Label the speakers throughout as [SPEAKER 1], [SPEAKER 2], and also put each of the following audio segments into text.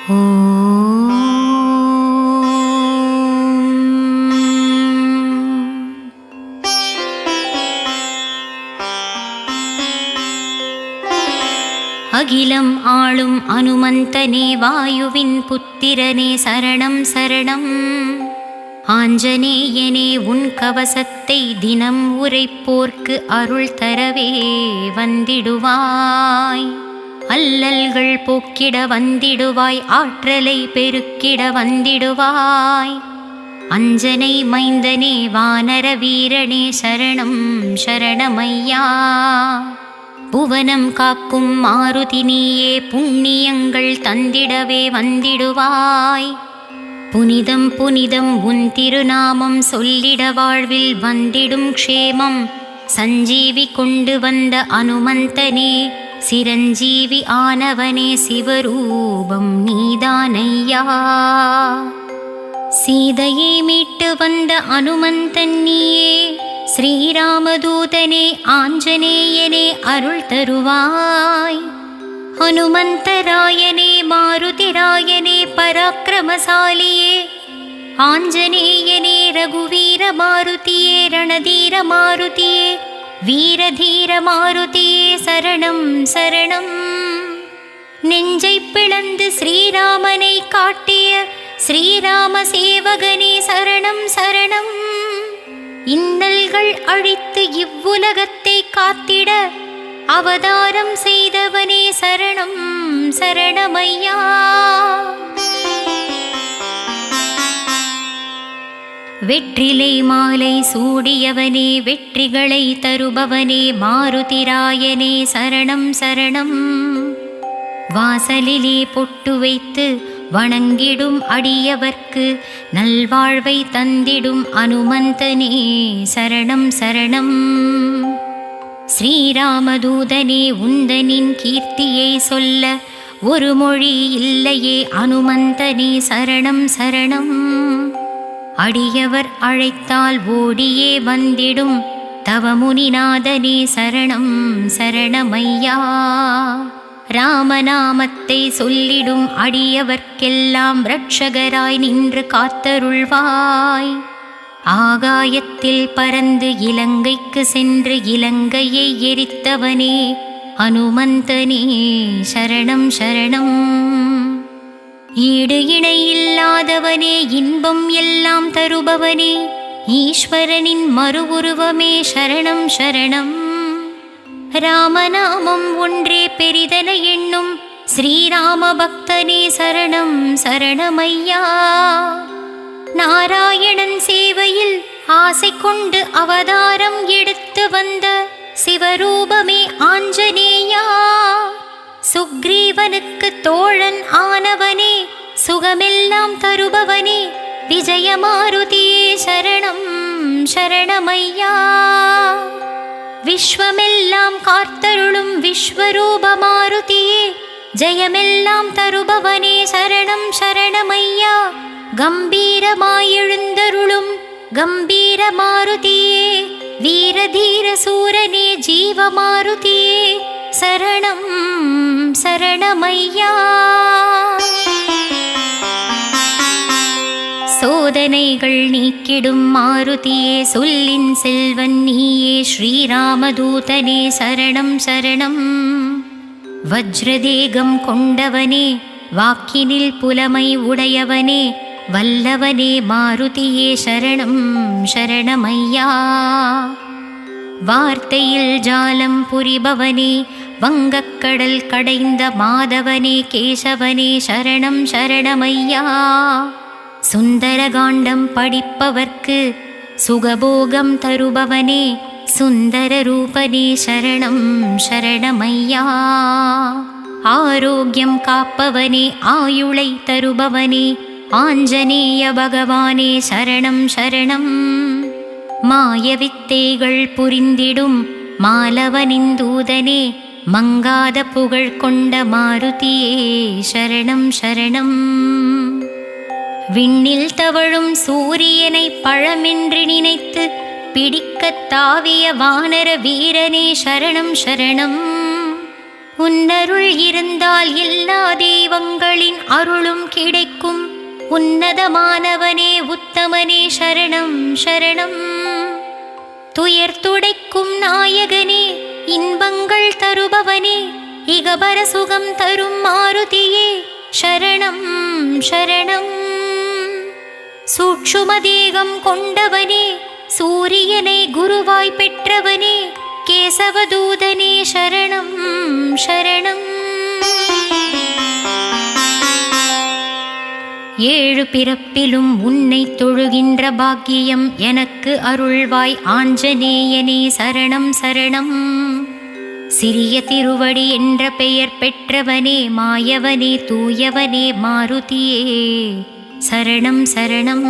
[SPEAKER 1] அகிலம் ஆளும் அனுமந்தனே வாயுவின் புத்திரனே சரணம் சரணம். ஆஞ்சநேயனே உன் கவசத்தை தினம் உரைப்போர்க்கு அருள் தரவே வந்திடுவாய். அல்லல்கள் போக்கிட வந்திடுவாய், ஆற்றலை பெருக்கிட வந்திடுவாய். அஞ்சனை மைந்தனே வானர வீரனே சரணம் சரணமையா. புவனம் காக்கும் மாருதி நீயே புண்ணியங்கள் தந்திடவே வந்திடுவாய். புனிதம் புனிதம் உன் திருநாமம் சொல்லிட வாழ்வில் வந்திடும் க்ஷேமம். சஞ்சீவி கொண்டு வந்த அனுமந்தனே சிரஞ்சீவி ஆனவனே சிவரூபம் நீதானையா. சீதையை மீட்டு வந்த அனுமந்தன் நீயே ஸ்ரீராமதூதனே ஆஞ்சநேயனே அருள் தருவாய். ஹனுமந்தராயனே மாருதிராயனே பராக்கிரமசாலியே ஆஞ்சநேயனே ரகுவீர மாருதியே ரணதீர மாருதியே வீரதீர மாருதியே சரணம் சரணம். நெஞ்சை பிளந்து ஸ்ரீராமனை காட்டிய ஸ்ரீராம சேவகனே சரணம் சரணம். இன்னல்கள் அழித்து இவ்வுலகத்தை காத்திட அவதாரம் செய்தவனே சரணம் சரணமையா. வெற்றிலை மாலை சூடியவனே வெற்றிகளை தருபவனே மாருதிராயனே சரணம் சரணம். வாசலிலே பொட்டு வைத்து வணங்கிடும் அடியவர்க்கு நல்வாழ்வை தந்திடும் அனுமந்தனே சரணம் சரணம். ஸ்ரீராமதூதனே உந்தனின் கீர்த்தியை சொல்ல ஒரு மொழி இல்லையே அனுமந்தனே சரணம் சரணம். அடியவர் அழைத்தால் ஓடியே வந்திடும் தவமுனிநாதனே சரணம் சரணமையா. ராமநாமத்தை சொல்லிடும் அடியவர்க்கெல்லாம் இரட்சகராய் நின்று காத்தருள்வாய். ஆகாயத்தில் பறந்து இலங்கைக்கு சென்று இலங்கையை எரித்தவனே அனுமந்தனே சரணம் சரணம். ஈடு இணை இல்லாதவனே இன்பம் எல்லாம் தருபவனே ஈஸ்வரனின் மறு உருவமே சரணம் சரணம். ராமநாமம் ஒன்றே பெரிதென எண்ணும் ஸ்ரீராம பக்தனே சரணம் சரணமையா. நாராயணன் சேவையில் ஆசை கொண்டு அவதாரம் எடுத்து வந்த சிவரூபமே ஆஞ்சநேயா. சுக்ரீவனுக்கு தோழன் ஆனவனே சுகமெல்லாம் தருபவனே விஜயமாருதியே சரணம் சரணமையா. விஸ்வமெல்லாம் காத்தருளும் விஸ்வரூப மாருதியே ஜெயமெல்லாம் தருபவனே சரணம் சரணமையா. கம்பீரமாயெழுந்தருளும் கம்பீர மாருதியே வீரதீர சூரனே ஜீவ மாருதியே சரணம் சரணமையா. சோதனைகள் நீக்கிடும் மாருதியே சொல்லின் செல்வன் நீயே ஸ்ரீராமதூதனே சரணம் சரணம். வஜ்ரதேகம் கொண்டவனே வாக்கினில் புலமை உடையவனே வல்லவனே மாருதியே சரணம் சரணமையா. வார்த்தையில் ஜாலம் புரிபவனே வங்கக்கடல் கடைந்த மாதவனே கேசவனே சரணம் சரணமையா. சுந்தரகாண்டம் படிப்பவர்க்கு சுகபோகம் தருபவனே சுந்தர ரூபனே சரணம் சரணமையா. ஆரோக்கியம் காப்பவனே ஆயுளை தருபவனே ஆஞ்சநேய பகவானே சரணம் சரணம். மாயவித்தைகள் புரிந்திடும் மாலவனின் தூதனே மங்காத புகழ் கொண்ட மாருதியே சரணம் சரணம். விண்ணில் தவழும் சூரியனை பழமென்று நினைத்து பிடிக்கத் தாவிய வானர வீரனே சரணம் சரணம். உன்னருள் இருந்தால் எல்லா தெய்வங்களின் அருளும் கிடைக்கும். உன்னதமானவனே உத்தமனே சரணம் சரணம். துயர் துடைக்கும் நாயகனே இன்பங்கள் தருபவனே இகபர சுகம் தரும் மாருதியே சரணம் சரணம். சூட்சும தேகம் கொண்டவனே சூரியனை குருவாய் பெற்றவனே கேசவதூதனே சரணம் சரணம். 7 பிறப்பிலும் உன்னை தொழுகின்ற பாக்கியம் எனக்கு அருள்வாய் ஆஞ்சநேயனே சரணம் சரணம். சிறிய திருவடி என்ற பெயர் பெற்றவனே மாயவனே தூயவனே மாருதியே சரணம் சரணம்.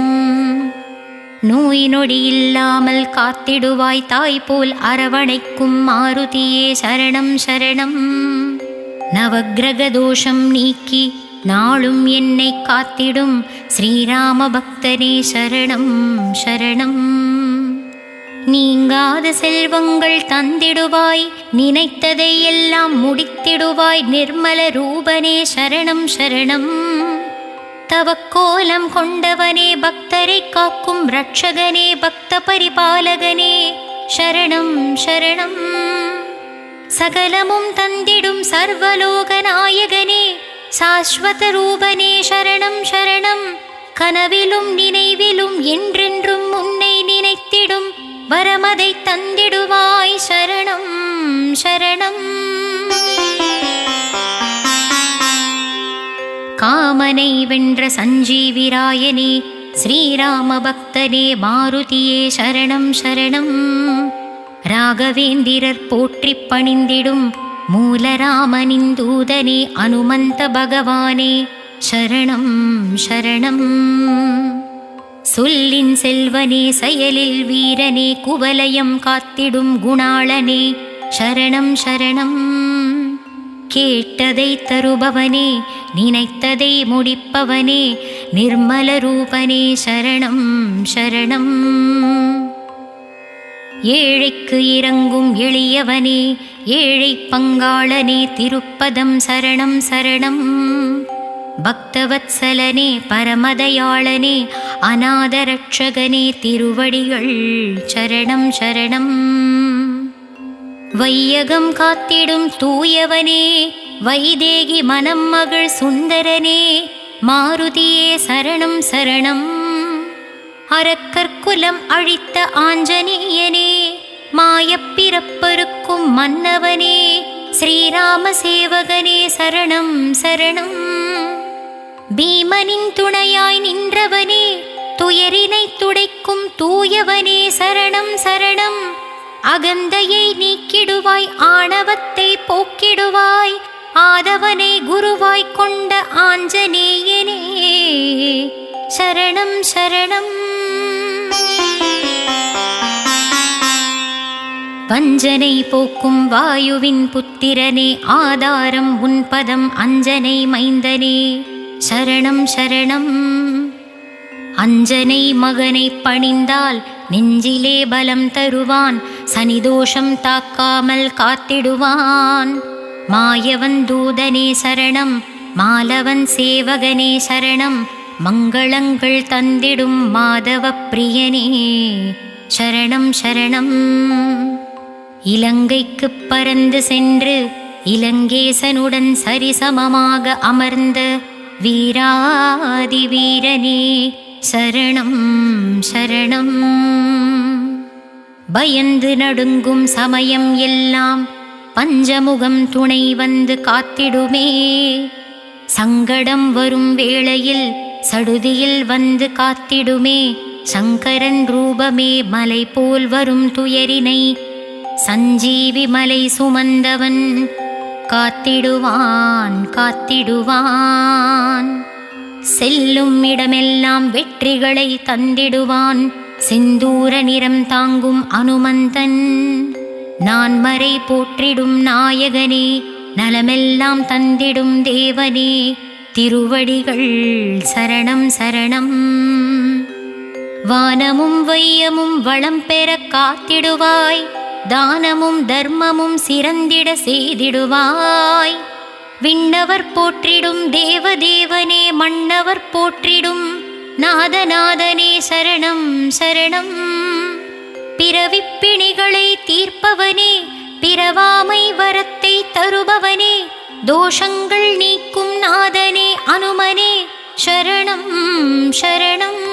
[SPEAKER 1] நோய் நொடி இல்லாமல் காத்திடுவாய் தாய் போல் அரவணைக்கும் மாருதியே சரணம் சரணம். நவக்கிரக தோஷம் நீக்கி நாளும் என்னை காத்திடும் ஸ்ரீராம பக்தனே சரணம் சரணம். நீங்காத செல்வங்கள் தந்திடுவாய் நினைத்ததை எல்லாம் முடித்திடுவாய் நிர்மல ரூபனே சரணம் சரணம். தவக்கோலம் கொண்டவனே பக்தரை காக்கும் ரட்சகனே பக்த பரிபாலகனே சரணம் சரணம். சகலமும் தந்திடும் சர்வலோக நாயகனே சாஸ்வத ரூபனே சரணம் சரணம். கனவிலும் நினைவிலும் என்றென்றும் உன்னை நினைத்திடும் வரமதை தந்திடுவாய் சரணம் சரணம். காமனை வென்ற சஞ்சீவிராயனே ஸ்ரீராம பக்தனே மாருதியே சரணம் சரணம். ராகவேந்திரர் போற்றி பணிந்திடும் மூலராமனின் தூதனே அனுமந்த பகவானே சரணம் சரணம். சொல்லின் செல்வனே செயலில் வீரனே குவலயம் காத்திடும் குணாளனே சரணம் சரணம். கேட்டதை தருபவனே நினைத்ததை முடிப்பவனே நிர்மல ரூபனே சரணம் சரணம். ஏழைக்கு இறங்கும் எளியவனே ஏழை பங்காளனே திருப்பதம் சரணம் சரணம். பக்தவத்சலனே பரமதயாளனே அநாதரட்சகனே திருவடிகள் சரணம் சரணம். வையகம் காத்திடும் தூயவனே வைதேகி மனம் மகள் சுந்தரனே மாருதியே சரணம் சரணம். அரக்கற்குலம் அழித்த ஆஞ்சநேயனே மாயப்பிறப்பருக்கும் மன்னவனே ஸ்ரீராம சேவகனே சரணம் சரணம். பீமனின் துணையாய் நின்றவனே துயரினை துடைக்கும் தூயவனே சரணம் சரணம். அகந்தையை நீக்கிடுவாய் ஆணவத்தை போக்கிடுவாய் ஆதவனை குருவாய் கொண்ட ஆஞ்சநேயனே சரணம் சரணம். வஞ்சனை போக்கும் வாயுவின் புத்திரனே ஆதாரம் உன் பதம் அஞ்சனை மைந்தனே சரணம் சரணம். அஞ்சனை மகனை பணிந்தால் நெஞ்சிலே பலம் தருவான் சனிதோஷம் தாக்காமல் காத்திடுவான். மாயவன் தூதனே சரணம் மாலவன் சேவகனே சரணம். மங்களங்கள் தந்திடும் மாதவ பிரியனே சரணம் சரணம். இலங்கைக்கு பறந்து சென்று இலங்கேசனுடன் சரிசமமாக அமர்ந்த வீராதி வீரனே சரணம் சரணம். பயந்து நடுங்கும் சமயம் எல்லாம் பஞ்சமுகம் துணை வந்து காத்திடுமே. சங்கடம் வரும் வேளையில் சடுதியில் வந்து காத்திடுமே. சங்கரன் ரூபமே மலை போல் வரும் துயரினை சஞ்சீவி மலை சுமந்தவன் காத்திடுவான் காத்திடுவான். செல்லும் இடமெல்லாம் வெற்றிகளை தந்திடுவான் செந்தூர நிறம் தாங்கும் அனுமந்தன். நான் மறை போற்றிடும் நாயகனே நலமெல்லாம் தந்திடும் தேவனே திருவடிகள் சரணம் சரணம். வானமும் வையமும் வளம் பெற காத்திடுவாய் தானமும் தர்மமும் சிறந்திட செய்திடுவாய். விண்ணவர் போற்றிடும் தேவதேவனே, மன்னவர் போற்றிடும் நாதநாதனே, சரணம் சரணம். பிறவிப்பிணிகளை தீர்ப்பவனே, பிறவாமை வரத்தை தருபவனே, தோஷங்கள் நீக்கும் நாதனே, அனுமனே, சரணம் சரணம்.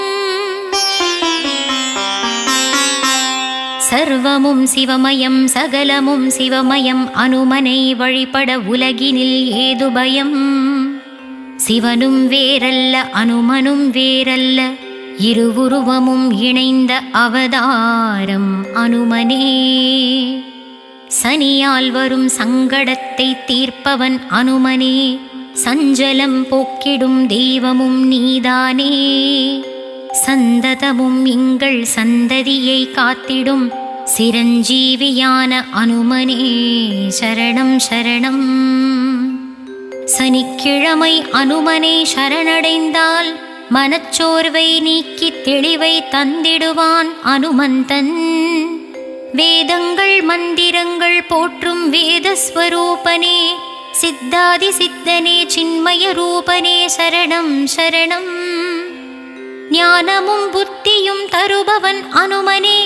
[SPEAKER 1] சர்வமும் சிவமயம், சகலமும் சிவமயம், அனுமனை வழிபட உலகினில் ஏது பயம்? சிவனும் வேறல்ல, அனுமனும் வேறல்ல, இருவுருவமும் இணைந்த அவதாரம் அனுமனே. சனியால் வரும் சங்கடத்தை தீர்ப்பவன் அனுமனே, சஞ்சலம் போக்கிடும் தெய்வமும் நீதானே. சந்ததமும் எங்கள் சந்ததியை காத்திடும் சிரஞ்சீவியான அனுமனே, சரணம் சரணம். சனிக்கிழமை அனுமனை சரணடைந்தால் மனச்சோர்வை நீக்கி தெளிவை தந்திடுவான் அனுமந்தன். வேதங்கள் மந்திரங்கள் போற்றும் வேதஸ்வரூபனே, சித்தாதி சித்தனே, சின்மய ரூபனே, சரணம் சரணம். ஞானமும் புத்தியும் தருபவன் அனுமனே,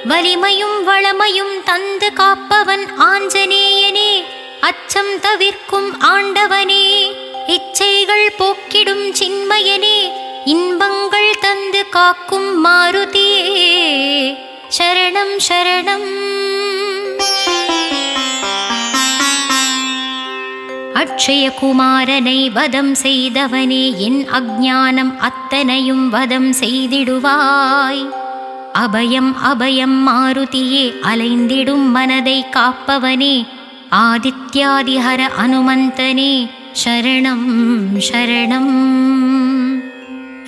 [SPEAKER 1] வலிமையும் வளமையும் தந்து காப்பவன் ஆஞ்சநேயனே, அச்சம் தவிர்க்கும் ஆண்டவனே, இச்சைகள் போக்கிடும் சின்மயனே, இன்பங்கள் தந்து காக்கும் மாருதியே, சரணம் சரணம். அக்ஷய குமாரனை வதம் செய்தவனே, என் அஞ்ஞானம் அத்தனையும் வதம் செய்திடுவாய். அபயம் அபயம் மாருதியே, அலைந்திடும் மனதை காப்பவனே, ஆதித்யாதிஹர அனுமந்தனே, சரணம் சரணம்.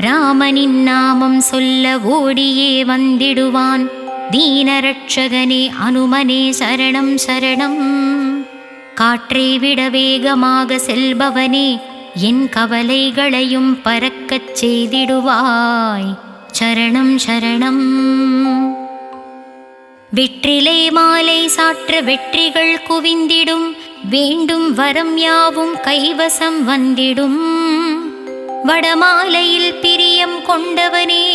[SPEAKER 1] ராமனின் நாமம் சொல்ல ஓடியே வந்திடுவான் தீனரட்சகனே, அனுமனே, சரணம் சரணம். காற்றை விட வேகமாக செல்பவனே, என் கவலைகளையும் பறக்கச் செய்திடுவாய், சரணம் சரணம். வெற்றிலை மாலை சாற்ற வெற்றிகள் குவிந்திடும், வேண்டும் வரம் யாவும் கைவசம் வந்திடும். வடமாலையில் பிரியம் கொண்டவனே,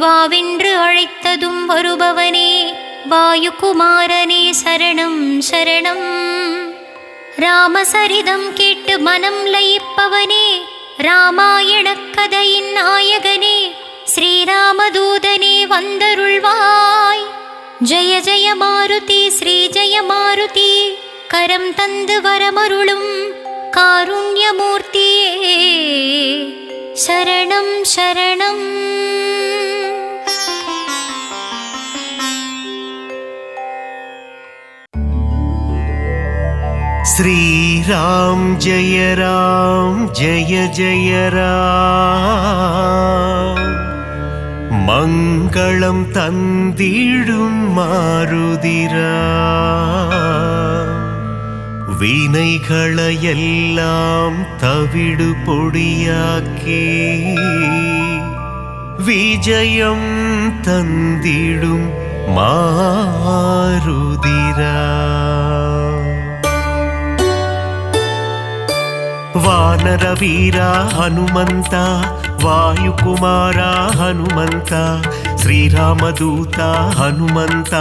[SPEAKER 1] வாவென்று அழைத்ததும் வருபவனே, வாயுகுமாரனே, சரணம் சரணம். ராமசரிதம் கேட்டு மனம் லயிப்பவனே, ராமாயணக் கதையின் நாயகனே, ஸ்ரீராமதூதனே, வந்தருள்வாய். ஜெய ஜெய மாருதி, ஸ்ரீ ஜெய மாருதி, கரம் தந்து வரமருளும் காருண்யமூர்த்தியே, சரணம் சரணம்.
[SPEAKER 2] ஸ்ரீராம் ஜெய ராம் ஜெய ஜெய ராம், மங்களம் தந்திடும் மாருதிராம். வினைகளையெல்லாம் தவிடு பொடியாக்கி விஜயம் தந்திடும் மாருதிராம். ವಾನರ ವೀರ ಹನುಮಂತ, ವಾಯುಕುಮಾರ ಹನುಮಂತ, ಶ್ರೀರಾಮದೂತ ಹನುಮಂತ,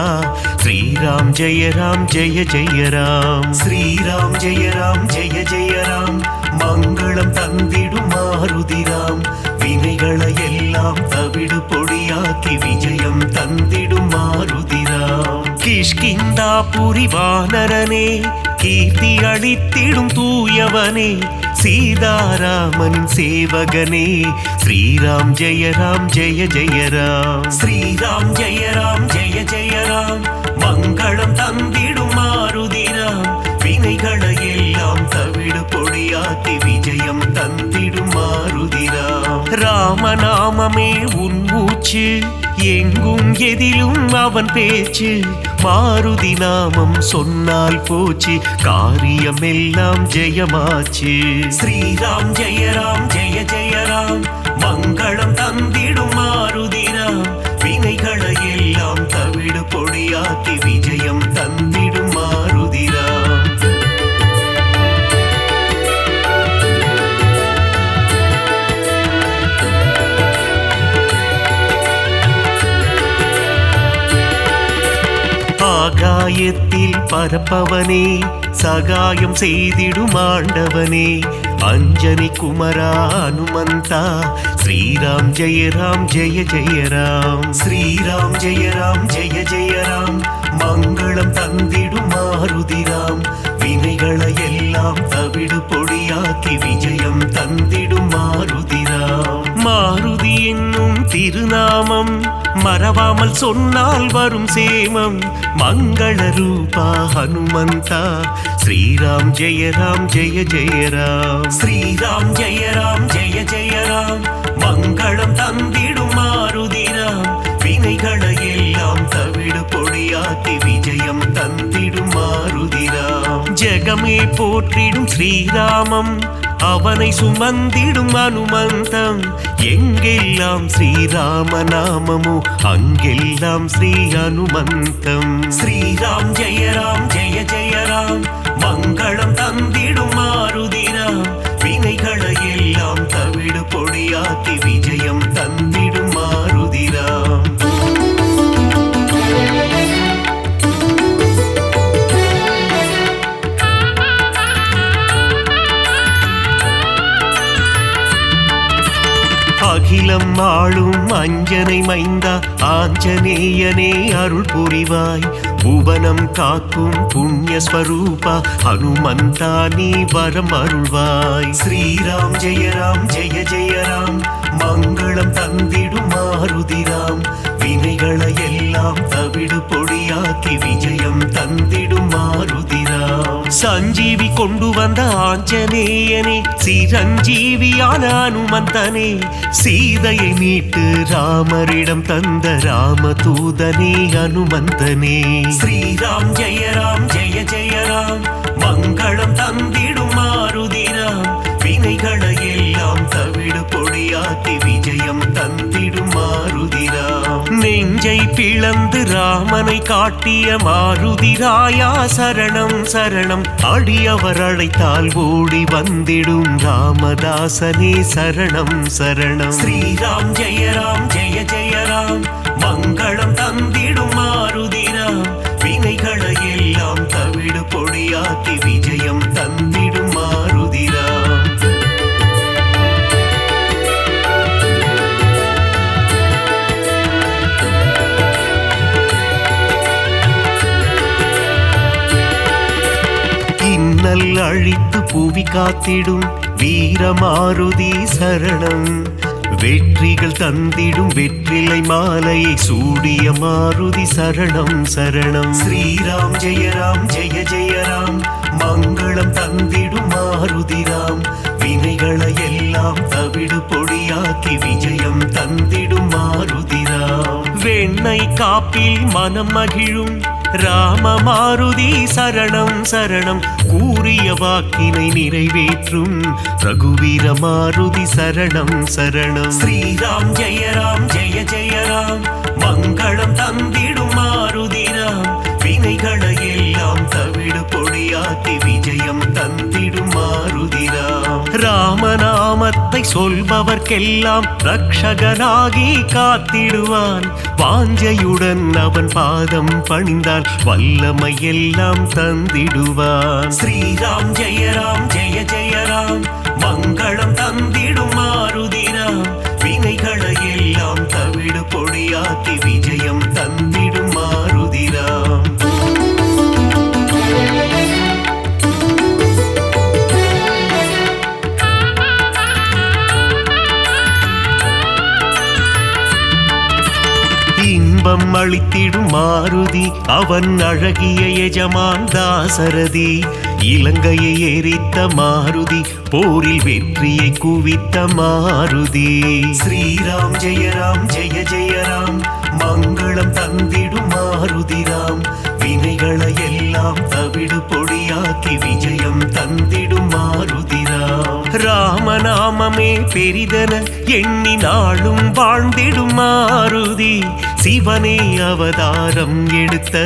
[SPEAKER 2] ಶ್ರೀರಾಮ್ ಜಯ ರಾಮ್ ಜಯ ಜಯ ರಾಮ್. ಶ್ರೀರಾಮ್ ಜಯ ರಾಮ್ ಜಯ ಜಯ ರಾಮ್, மங்களம் தந்திடும் மாருதிராம். வினைகளை எல்லாம் தவிடு பொடியாக்கி விஜயம் தந்திடும் மாருதிராம். கிஷ்கிந்தாபுரி வானரனே, கீர்த்தி அளித்திடும் தூயவனே, சீதாராமன் சேவகனே, ஸ்ரீராம் ஜெய ராம் ஜெய ஜெய ராம். ஸ்ரீராம் ஜெய ராம் ஜெய ஜெய ராம், மங்களம் தந்திடும் மாருதிராம். வினைகளை எல்லாம் தவிடு பொடியாக்கி விஜயம் தந்திடும் மாருதிராம். ராமநாமமே உன் மூச்சு, எங்கும் எதிலும் அவன் பேச்சு. மாருதி நாமம் சொன்னால் போச்சு, காரியம் எல்லாம் ஜெயமாச்சு. ஸ்ரீராம் ஜெய ராம் ஜெய ஜெய ராம், மங்களம் தந்திடும் மாருதிராம். வினைகளை எல்லாம் தவிடு பொடியாக்கி விஜயம் தந்தி ஆகாயத்தில் பரப்பவனே சகாயம் செய்திடும் ஆண்டவனே அஞ்சனி குமரா ஹனுமந்தா ஸ்ரீராம் ஜெய ராம் ஜெய ஜெய ராம் ஸ்ரீராம் ஜெய ராம் ஜெய ஜெய ராம் மங்களம் தந்திடும் மாருதிராம் வினைகளை எல்லாம் தவிடு பொடியாக்கி விஜயம் தந்திடும் மாருதிராம் மாருதி என்னும் திருநாமம் மறவாமல் சொன்னால் வரும் சேமம் மங்கள ரூபா ஹனுமந்தா ஸ்ரீராம் ஜெய ராம் ஜெய ஜெய ராம் ஸ்ரீராம் ஜெய ராம் ஜெய ஜெய ராம் மங்களம் தந்திடும் மாருதிராம் வினைகளை எல்லாம் தவிடு பொடியாக்கி விஜயம் தந்திடும் மாருதிராம் ஜெகமே போற்றிடும் ஸ்ரீராமம் அவனை சுமந்திடும் அனுமந்தம் எங்கெல்லாம் ஸ்ரீராம நாமமோ அங்கெல்லாம் ஸ்ரீ அனுமந்தம் ஸ்ரீராம் ஜெய ராம் ஜெய ஜெய ராம் மங்களம் தந்திடும் மாருதிராம் வினைகளை எல்லாம் தவிடு பொடியாக்கி விஜயம் தந்திடும் மாருதிராம் அகிலம் ஆளும் அஞ்சனை மைந்தா ஆஞ்சநேயனே அருள் புரிவாய் புவனம் காக்கும் புண்ணிய ஸ்வரூபா ஹனுமந்தா நீ வரம் அருள்வாய் ஸ்ரீராம் ஜெய ராம் ஜெய ஜெய ராம் மங்களம் தந்திடும் மாருதிராம் வினைகளை எல்லாம் தவிடு பொடியாக்கி விஜயம் தந்திடும் மாருதிராம் சஞ்சீவி கொண்டு வந்த ஆஞ்சநேயனே சிரஞ்சீவியான அனுமந்தனே சீதையை மீட்டு ராமரிடம் தந்த ராமதூதனே அனுமந்தனே ஸ்ரீராம் ஜெய ராம் ஜெய ஜெய ராம் மங்களம் தந்திடும் மாருதிராம் வினைகளை எல்லாம் தவிடு பொடியாக்கி விஜயம் தந்திடும் மாருதிராம் நெஞ்சை பிளந்து ராமனை காட்டிய மாருதிராயா சரணம் சரணம் அடியவர் அழைத்தால் ஓடி வந்திடும் ராமதாசனே சரணம் சரணம் ஸ்ரீராம் ஜெய ராம் ஜெய ஜெய ராம் மங்களம் தந்திடும் மாருதிராம் வினைகளை எல்லாம் தவிடு பொடியாக்கி விஜயம் தந்திடும் மாருதிராம் இன்னல் அழித்து புவி காத்திடும் வீரமாருதி சரணம் வெற்றிகள் தந்திடும் வெற்றிலை மாலையை சூடிய மாருதி சரணம் சரணம் ஸ்ரீராம் ஜெய ராம் ஜெய ஜெய ராம் மங்களம் தந்திடும் மாருதிராம் வினைகளை எல்லாம் தவிடு பொடியாக்கி விஜயம் தந்திடும் மாருதிராம் வெண்ணை காப்பில் மனம் மகிழும் ராம மாருதி சரணம் சரணம் கூறிய வாக்கினை நிறைவேற்றும் ரகுவீர மாருதி சரணம் சரணம் ஸ்ரீராம் ஜெய ராம் ஜெய ஜெய ராம் மங்களம் தந்திடும் மாருதிராம் வினைகளை எல்லாம் தவிடு பொடியாக்கி விஜயம் தந்திடும் மாருதிராம் ராமநாமத்தை சொல்பவர்க்கெல்லாம் ரக்ஷகனாகி காத்திடுவான் வாஞ்சையுடன் அவன் பாதம் பணிந்தால் வல்லமை எல்லாம் தந்திடுவான் ஸ்ரீராம் ஜெய ராம் ஜெய ஜெய ராம் மங்களம் தந்திடும் மாருதிராம் வினைகளை எல்லாம் தவிடு பொடியாக்கி விஜயம் தந்திடும் மாருதிராம் இன்பம் அளித்திடும் மாருதி அவன் அழகிய எஜமான் தாசரதி இலங்கையை எரித்த மாருதி போரில் வெற்றியை குவித்த மாருதி ஸ்ரீராம் ஜெய ராம் ஜெய ஜெய ராம் மங்களம் தந்திடும் மாருதிராம் வினைகளை எல்லாம் தவிடு பொடியாக்கி விஜயம் தந்திடும் மாருதிராம் ராமநாமமே பெரிதன எண்ணி நாளும் வாழ்ந்திடும் மாருதி சிவனே அவதாரம் எடுத்த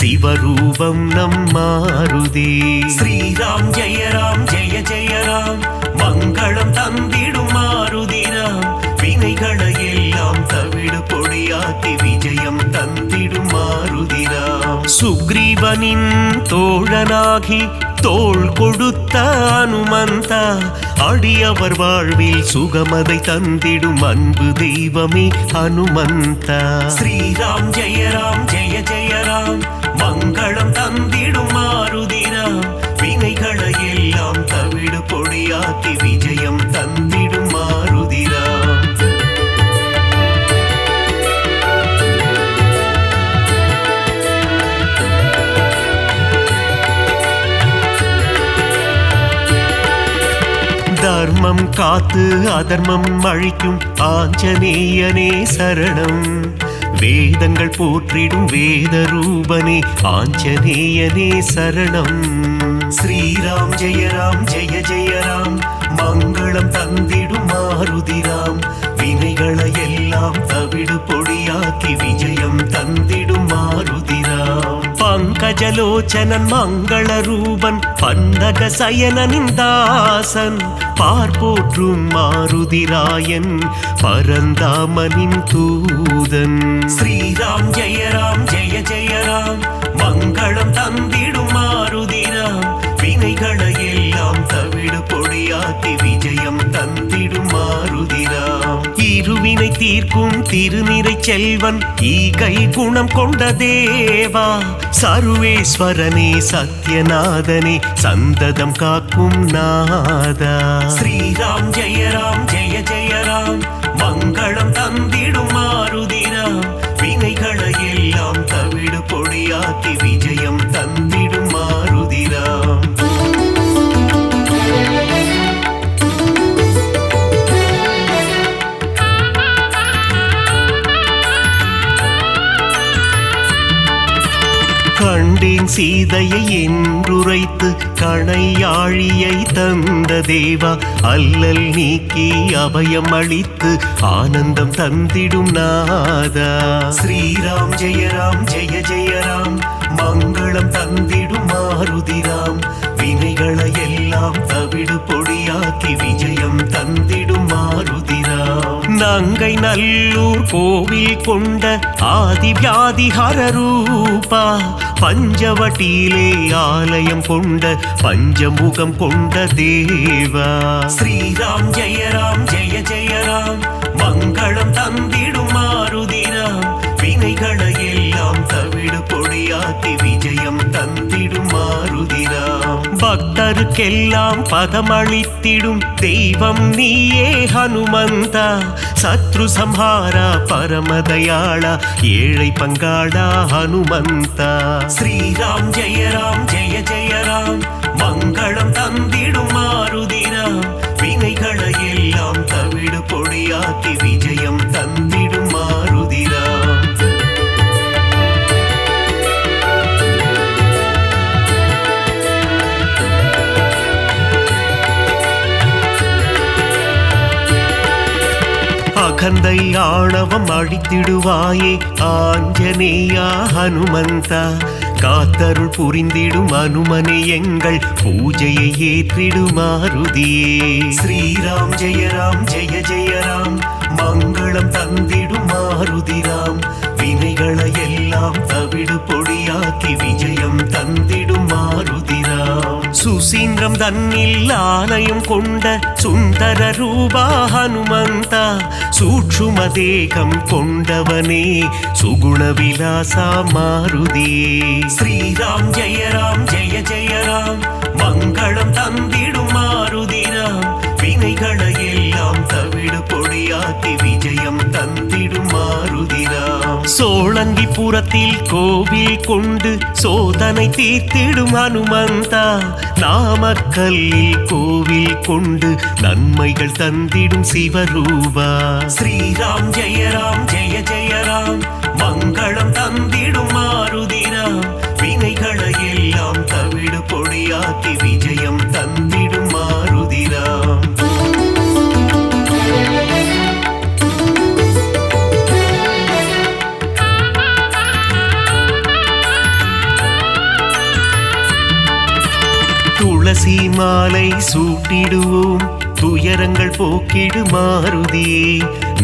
[SPEAKER 2] சிவரூபம் நம் மாருதி ஸ்ரீராம் ஜெய ராம் ஜெய ஜெய ராம் மங்களம் தந்திடும் மாருதிராம் வினைகளை எல்லாம் தவிடு பொடியாக்கி விஜயம் தந்திடும் மாருதிராம் சுக்ரீவனின் தோழனாகி தோள் கொடுத்த அனுமந்த அடியவர் வாழ்வில் சுகமதை தந்திடும் அன்பு தெய்வமே ஹனுமந்த. ஸ்ரீராம் ஜெய ராம் ஜெய ஜெய ராம் மங்களம் தந்திடும் மாருதிராம் வினைகளை எல்லாம் தவிடு பொடியாக்கி விஜயம் தந்திடும் மாருதிராம். தர்மம் காத்து அதர்மம் அழிக்கும் ஆஞ்சநேயனே சரணம். வேதங்கள் போற்றிடும் வேத ரூபனே ஆஞ்சநேயனே சரணம். ஸ்ரீராம் ஜெய ராம் ஜெய ஜெய ராம் மங்களம் தந்திடும் மாருதிராம் வினைகளை எல்லாம் தவிடு பொடியாக்கி விஜயம் தந்திடும் மாருதிராம். பங்கஜலோச்சனன் மங்கள ரூபன் பன்னக சயனனின் தாசன் பார்ப்போற்றும் மாருதிராயன் பரந்தாமனின் தூதன். ஸ்ரீராம் ஜெய ராம் ஜெய ஜெய ராம் மங்களம் தந்திடும் மாருதிராம் வினைகளை எல்லாம் தவிடு பொடியாக்கி விஜயம் தந்திடும் மாருதிராம். இருவினை தீர்க்கும் திருநிறை செல்வன் ஈகை குணம் கொண்ட தேவா சர்வேஸ்வரனே சத்யநாதனே சந்ததம் காக்கும் நாதா. ஸ்ரீராம் ஜெய ராம் ஜெய ஜெய ராம் மங்களம் தந்திடும் மாருதிராம் வினைகளை எல்லாம் தவிடு பொடியாக்கி விஜயம் தந்திடும் மாருதிராம். கண்டேன் சீதையை என்றுரைத்து கணையாழியை தந்த தேவா அல்லல் நீக்கி அபயம் அளித்து ஆனந்தம் தந்திடும் நாதா. ஸ்ரீராம் ஜெய ராம் ஜெய ஜெய ராம் மங்களம் தந்திடும் மாருதிராம் வினைகளை எல்லாம் தவிடு பொடியாக்கி விஜயம் தந்திடும் மாருதிராம். நங்கை நல்லூர் கோவில் கொண்ட ஆதிவியாதிஹர ரூபா பஞ்சவட்டியிலே ஆலயம் கொண்ட பஞ்சமுகம் கொண்ட தேவா. ஸ்ரீராம் ஜெய ராம் ஜெய ஜெய ராம் மங்களம் தந்திடும் மாருதிராம் வினைகளை எல்லாம் தவிடு பொடியாக்கி விஜயம் தந்திடும் மாருதிராம். பக்தருக்கெல்லாம் பதமளித்திடும் தெய்வம் நீயே ஹனுமந்தா சத்ரு சம்ஹாரா பரமதயாளா ஏழை பங்காளா ஹனுமந்தா. ஸ்ரீராம் ஜெய ராம் ஜெய ஜெய ராம் மங்களம் தந்திடும் மாருதிராம் வினைகளை எல்லாம் தவிடு பொடியாக்கி விஜயம் தந்திடும் மாருதிராம். அகந்தை ஆணவம் அழித்திடுவாயே ஆஞ்சநேயா ஹனுமந்தா காத்தருள் புரிந்திடும் அனுமனே எங்கள் பூஜையை ஏற்றிடும் மாருதியே. ஸ்ரீராம் ஜெய ராம் ஜெய ஜெய ராம் மங்களம் தந்திடும் மாருதிராம் வினைகளை எல்லாம் தவிடு பொடியாக்கி விஜயம் தந்திடும் மாருதிராம். சுசீந்திரம் தன்னில் ஆலயம் கொண்ட சுந்தர ரூபா ஹனுமந்தா சூட்சும தேகம் கொண்டவனே சுகுண விலாசா மாருதியே. ஸ்ரீராம் ஜெய ராம் ஜெய ஜெய ராம் மங்களம் தந்திடும் மாருதிராம் வினைகளை எல்லாம் தவிடு பொடியாக்கி விஜயம் தந்திடும் மாருதிராம். சோழங்கிபுரத்தில் கோவில் கொண்டு சோதனை தீர்த்திடும் ஹனுமந்தா நாமக்கல்லில் கோவில் கொண்டு நன்மைகள் தந்திடும் சிவரூபா. ஸ்ரீராம் ஜெய ராம் ஜெய ஜெய ராம் மங்களம் தந்திடும் மாருதிராம் வினைகளை எல்லாம் தவிடு பொடியாக்கி விஜயம் தந்திடும் மாருதிராம். துளசி மாலை சூட்டிடுவோம் துயரங்கள் போக்கிடு மாருதியே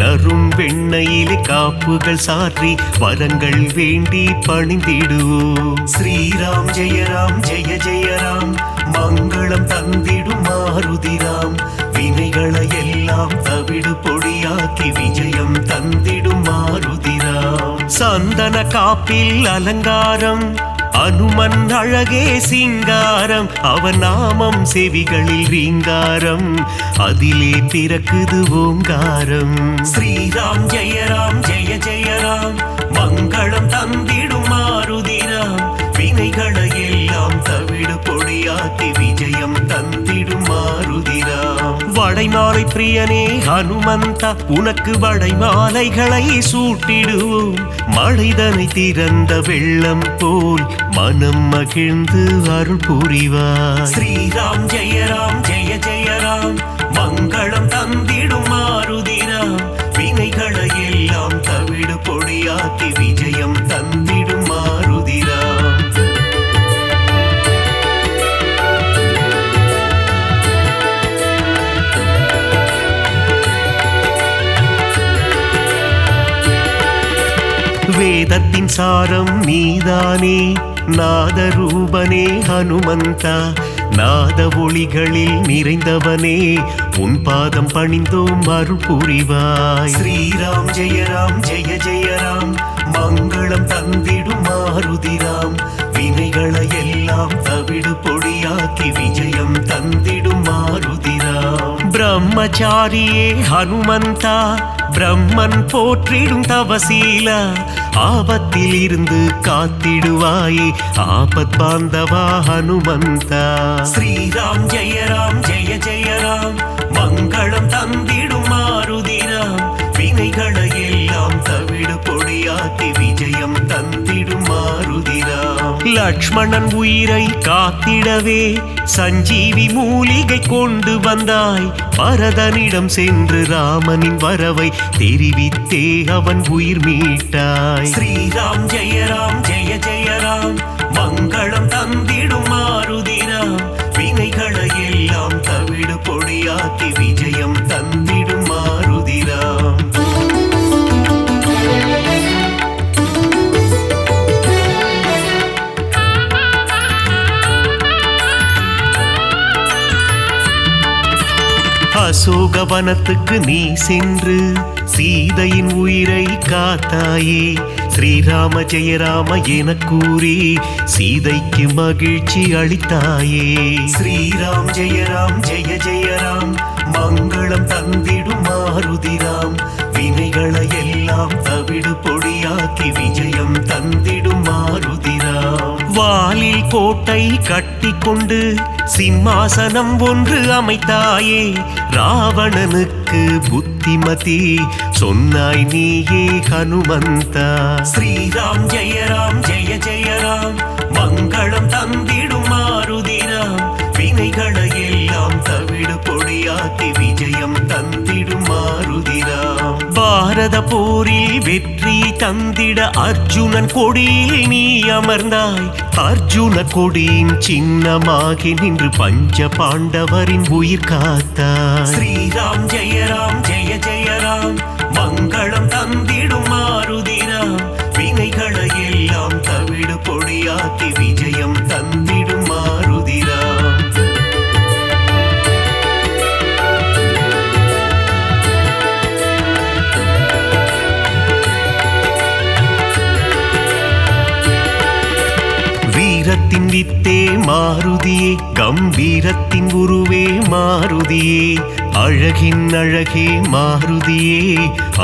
[SPEAKER 2] நரும் வெண்ணையிலே காப்புகள் சாற்றி வரங்கள் வேண்டி பணிந்திடுவோம். ஸ்ரீராம் ஜெய ராம் ஜெய ஜெய ராம் மங்களம் தந்திடும் மாருதிராம் வினைகளை எல்லாம் தவிடு பொடியாக்கி விஜயம் தந்திடும் மாருதிராம். சந்தன காப்பில் அலங்காரம் அனுமன் அழகே சிங்காரம் அவன் நாமம் செவிகளில் ரீங்காரம் அதிலே பிறக்குது ஓங்காரம். ஸ்ரீராம் ஜெய ராம் ஜெய ஜெய ராம் மங்களம் தந்திடும் மாருதிராம் வினைகளை எல்லாம் தவிடு பொடியாக்கி விஜயம் தந்திடும் மாருதிராம். வடைமாலை பிரியனே ஹனுமந்தா உனக்கு வடைமாலைகளை சூட்டிடுவோம் மழைதனை திறந்த வெள்ளம் போல் மனம் மகிழ்ந்து அருள் புரிவாய். ஸ்ரீராம் ஜெய ராம் ஜெய ஜெய ராம் மங்களம் தந்திடும் மாருதிராம் வினைகளை எல்லாம் தவிடு பொடியாக்கி விஜயம் தந்திடும் மாருதிராம். வேதத்தின் சாரம் நீதானே நாதரூபனே ஹனுமந்தா நாத ஒளிகளில் நிறைந்தவனே உன் பாதம் பணிந்தோம் அருள் புரிவாய். ஸ்ரீராம் ஜெய ராம் ஜெய ஜெய ராம் மங்களம் தந்திடும் மாருதிராம் வினைகளை எல்லாம் தவிடு பொடியாக்கி விஜயம் தந்திடும் மாருதிராம். பிரம்மச்சாரியே ஹனுமந்தா பிரம்மன் போற்றிடும் தவசீலா ஆபத்தில் இருந்து காத்திடுவாயே ஆபத் பாந்தவா ஹனுமந்தா. ஸ்ரீராம் ஜெய ராம் ஜெய ஜெய ராம் மங்களம் தந்திடும் மாருதிராம் வினைகளை எல்லாம் தவிடு பொடியாக்கி விஜயம் தந்திடும் மாருதிராம். லக்ஷ்மணன் உயிரை காத்திடவே சஞ்சீவி மூலிகை கொண்டு வந்தாய் பரதனிடம் சென்று ராமனின் வரவை தெரிவித்தே அவன் உயிர் மீட்டாய். ஸ்ரீராம் ஜெய ராம் ஜெய ஜெய ராம் மங்களம் தந்திடும் மாருதிராம் வினைகளை எல்லாம் தவிடு பொடியாக்கி விஜயம் தந்திடும் மாருதிராம். அசோகவனத்துக்கு நீ சென்று சீதையின் உயிரை காத்தாயே ஸ்ரீராம ஜெய ராம என கூறி சீதைக்கு மகிழ்ச்சி அளித்தாயே. ஸ்ரீராம் ஜெய ராம் ஜெய ஜெய ராம் மங்களம் தந்திடும் மாருதிராம் வினைகளை எல்லாம் தவிடு பொடியாக்கி விஜயம் தந்திடும் மாருதிராம். வாலில் கோட்டை கட்டி கொண்டு சிம்மாசனம் ஒன்று அமைத்தாயே ராவணனுக்கு புத்திமதி சொன்னாய் நீயே ஹனுமந்தா. ஸ்ரீராம் ஜெய ராம் ஜெய ஜெய ராம் மங்களம் தந்திடும் மாருதிராம் வினைகளை எல்லாம் தவிடு பொடியாக்கி விஜயம் தந்திடும் மாருதிராம். பாரத போரில் வெற்றி தந்திட அர்ஜுனன் கொடியில் நீ அமர்ந்தாய் அர்ஜுன கொடியின் சின்னமாகி நின்று பஞ்ச பாண்டவரின் உயிர் காத்தாய். ஸ்ரீராம் ஜெய ராம் ஜெய ஜெய ராம் மங்களம் தந்திடும் மாருதிராம் வினைகளை எல்லாம் தவிடு பொடியாக்கி விஜயம் தந்திடும் மாருதிராம். வீரத்தின் வித்தே மாருதியே கம்பீரத்தின் உருவே மாருதியே அழகின் அழகே மாருதியே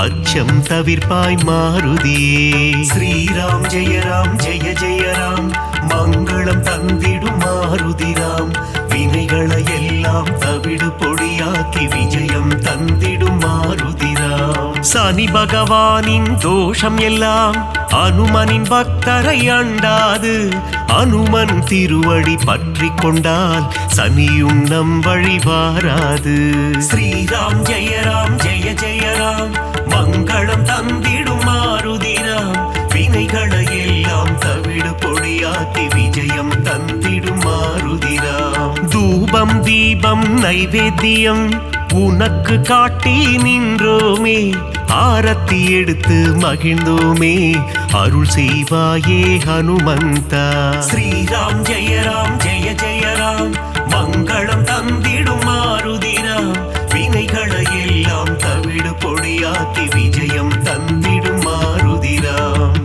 [SPEAKER 2] அச்சம் தவிர்ப்பாய் மாருதியே. ஸ்ரீராம் ஜெய ராம் ஜெய ஜெய ராம் மங்களம் தந்திடும் மாருதிராம் வினைகளை எல்லாம் தவிடு பொடியாக்கி விஜயம் தந்திடும் மாருதிராம். சனி பகவானின் தோஷம் எல்லாம் அனுமனின் பக்தரை அண்டாது அனுமன் திருவடி பற்றி கொண்டால் சனியும் நம் வழி வாராது. ஸ்ரீராம் ஜெய ராம் ஜெய ஜெய ராம் மங்களம் தந்திடும் மாருதிராம் வினைகளை எல்லாம் தவிடு பொடியாக்கி விஜயம் தந்திடும் மாருதிராம். தூபம் தீபம் நைவேத்தியம் உனக்கு காட்டி நின்றோமே, ஆரத்தி எடுத்து மகிழ்ந்தோமே, அருள் செய்வாயே ஹனுமந்தா. ஸ்ரீராம் ஜெய ராம் ஜெய ஜெய ராம், மங்களம் தந்திடும் மாருதிராம், வினைகளை எல்லாம் தவிடு பொடியாக்கி விஜயம் தந்திடும் மாருதிராம்.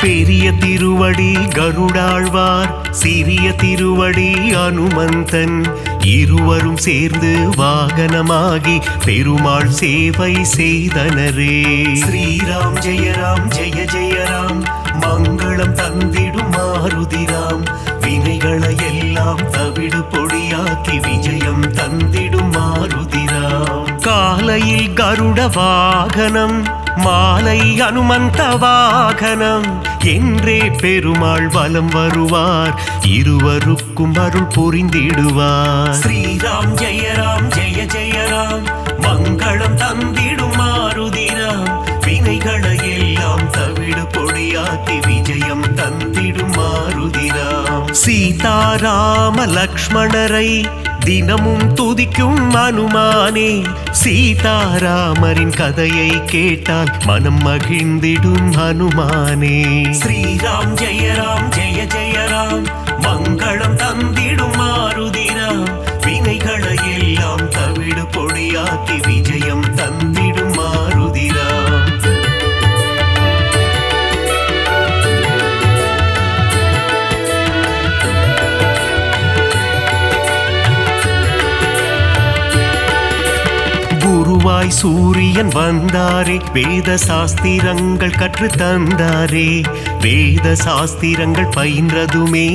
[SPEAKER 2] பெரிய திருவடி கருடாழ்வார், சிறிய திருவடி அனுமந்தன், இருவரும் சேர்ந்து வாகனமாகி பெருமாள் சேவை செய்தனரே. ஸ்ரீராம் ஜெய ராம் ஜெய ஜெய ராம், மங்களம் தந்திடும் மாருதிராம், வினைகளை எல்லாம் தவிடு பொடியாக்கி விஜயம் தந்திடும் மாருதிராம். காலையில் கருட வாகனம், மாலை அனுமந்த வாகனம் என்றே பெருமாள் வலம் வருவார், இருவருக்கும் அருள் புரிந்திடுவார். ஸ்ரீராம் ஜெய ராம் ஜெய ஜெய ராம், மங்களம் தந்திடும் மாருதிராம், வினைகளை எல்லாம் தவிடு பொடியாக்கி விஜயம் தந்திடும் மாருதிராம். சீதாராம லக்ஷ்மணரை தினமும் துதிக்கும் அனுமானே, சீதாராமரின் கதையை கேட்டால் மனம் மகிழ்ந்திடும் ஹனுமானே. ஸ்ரீராம் ஜெய ராம் ஜெய ஜெய ராம், மங்களம் தந்திடும் மாருதிராம், வினைகளை எல்லாம் தவிடு பொடியாக்கி விஜயம் தந்திடும் மாருதிராம். குருவாய் சூரியன் வந்தாரே, வேத சாஸ்திரங்கள் கற்று தந்தாரே, வேத சாஸ்திரங்கள் பயின்றதுமே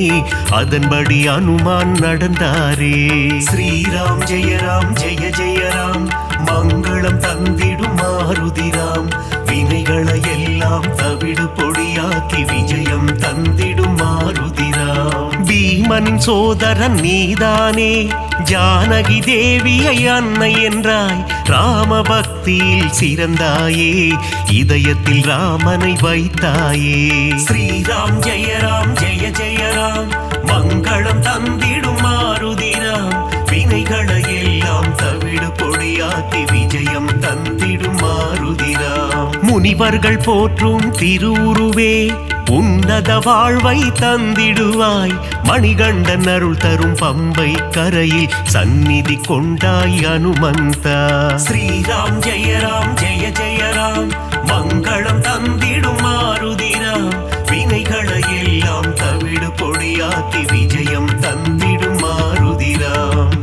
[SPEAKER 2] அதன்படி அனுமான் நடந்தாரே. ஸ்ரீராம் ஜெய ராம் ஜெய ஜெய ராம், மங்களம் தந்திடும் மாருதிராம், வினைகளை எல்லாம் தவிடு பொடியாக்கி விஜயம் தந்திடும் மாருதிராம். பீமனின் சோதரன் நீதானே, ஜானகி தேவியை அன்னை என்றாய், ராம பக்தியில் சிறந்தாயே, இதயத்தில் ராமனை வைத்தாயே. ஸ்ரீராம் ஜெய ராம் ஜெய ஜெய ராம், மங்களம் தந்திடும் மாருதிராம், வினைகளை எல்லாம் தவிடு பொடியாக்கி விஜயம் தந்திடும் மாருதிராம். முனிவர்கள் போற்றும் திருவுருவே, உன்னத வாழ்வை தந்திடுவாய், மணிகண்டன் அருள் தரும் பம்பை கரையில் சந்நிதி கொண்டாய் அனுமந்தா. ஸ்ரீராம் ஜெய ராம் ஜெய ஜெய ராம், மங்களம் தந்திடும் மாருதிராம், வினைகளை எல்லாம் தவிடு பொடியாக்கி விஜயம் தந்திடும் மாருதிராம்.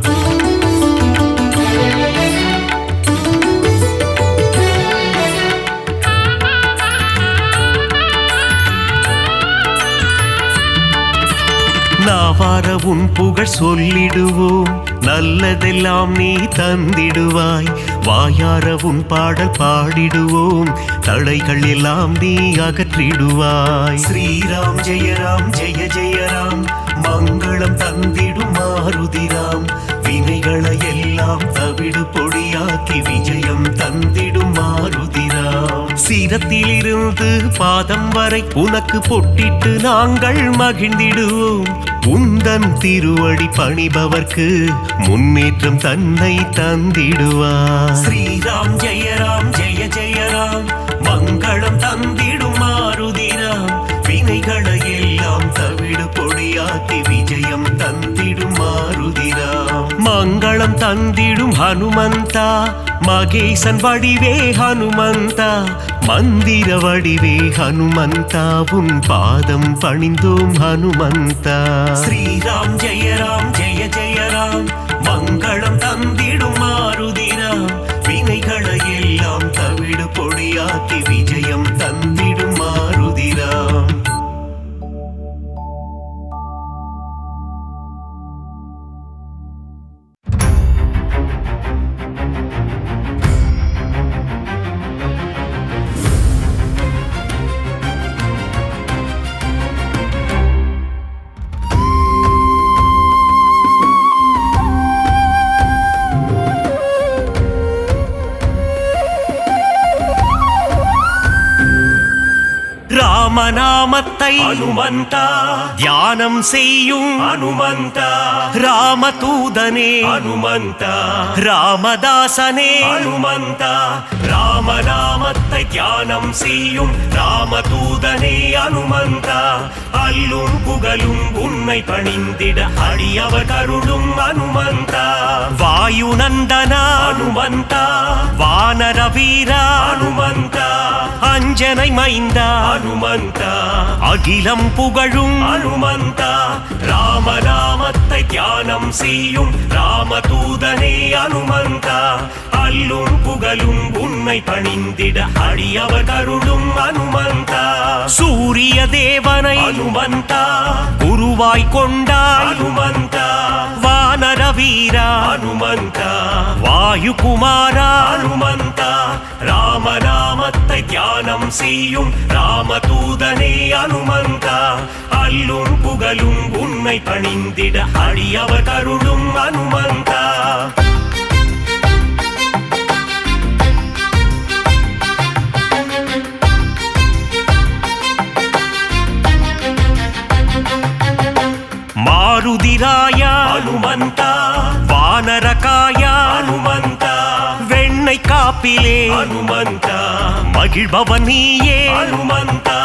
[SPEAKER 2] நாவார உன் புகழ் சொல்லிடுவோம், நல்லதெல்லாம் நீ தந்திடுவாய், வாயார உன் பாடல் பாடிடுவோம், தடைகள் எல்லாம் நீ அகற்றிடுவாய். ஸ்ரீராம் ஜெய ராம் ஜெய ஜெய ராம், மங்களம் தந்திடும் மாருதிராம், வினைகளை எல்லாம் தவிடு பொடியாக்கி விஜயம் தந்திடும் மாருதிராம். சிரத்திலிருந்து பாதம் வரை உனக்கு பொட்டிட்டு நாங்கள் மகிழ்ந்திடுவோம், உந்தன் திருவடி பணிபவர்க்கு முன்னேற்றம் தன்னை தந்திடுவார். ஸ்ரீராம் ஜெய ராம் ஜெய ஜெய ராம், மங்களம் தந்திடும் மாருதிராம், வினைகளை எல்லாம் தவிடு பொடியாக்கி விஜயம் தந்திடும் மாருதிராம். மங்களம் தந்திடும் ஹனுமந்தா, மகேசன் வடிவே ஹனுமந்தா, மந்திர வடிவே ஹனுமந்தா, உன் பாதம் பணிந்தோம் ஹனுமந்தா. ஸ்ரீராம் ஜெய ராம் ஜெய ஜெய ராம், மங்களம் தந்திடும் மாருதிராம், வினைகளை எல்லாம் தவிடு பொடியாக்கி விஜயம் தந்திடும் மாருதிராம். ராமநாமத்தை அனுமந்தா தியானம் செய்யும் அனுமந்தா ராமதூதனே அனுமந்தா ராமதாசனே அனுமந்தா ராமநாமத்தை தியானம் செய்யும் ராமதூதனே அனுமந்தா அல்லும் புகழும் உன்னை பணிந்திட அடியவர் கருளும் அனுமந்தா வாயுநந்தனா அனுமந்தா வானர வீரா அனுமந்தா அஞ்சனை மைந்தா அனுமந்தா அகிலம் புகழும் அனுமந்தா ராமநாமத்தை தியானம் செய்யும் ராமதூதனே அனுமந்தா அல்லும் புகழும் உன்னை பணிந்திட அடியவர் கருளும் அனுமந்தா சூரிய தேவனை அனுமந்தா குருவாய் கொண்டாய் அனுமந்தா வானர வீரா அனுமந்தா வாயு குமாரா அனுமந்தா ராமநாமத்தை தியானம் செய்யும் ராமதூதனே அனுமந்தா அல்லும் புகழும் உன்னை பணிந்திட அடியவர் கருளும் அனுமந்தா மாருதிராய அனுமந்தா வானரகாய அனுமந்தா வெண்ணை காப்பிலே அனுமந்தா மகிழ்பவன் நீயே அனுமந்தா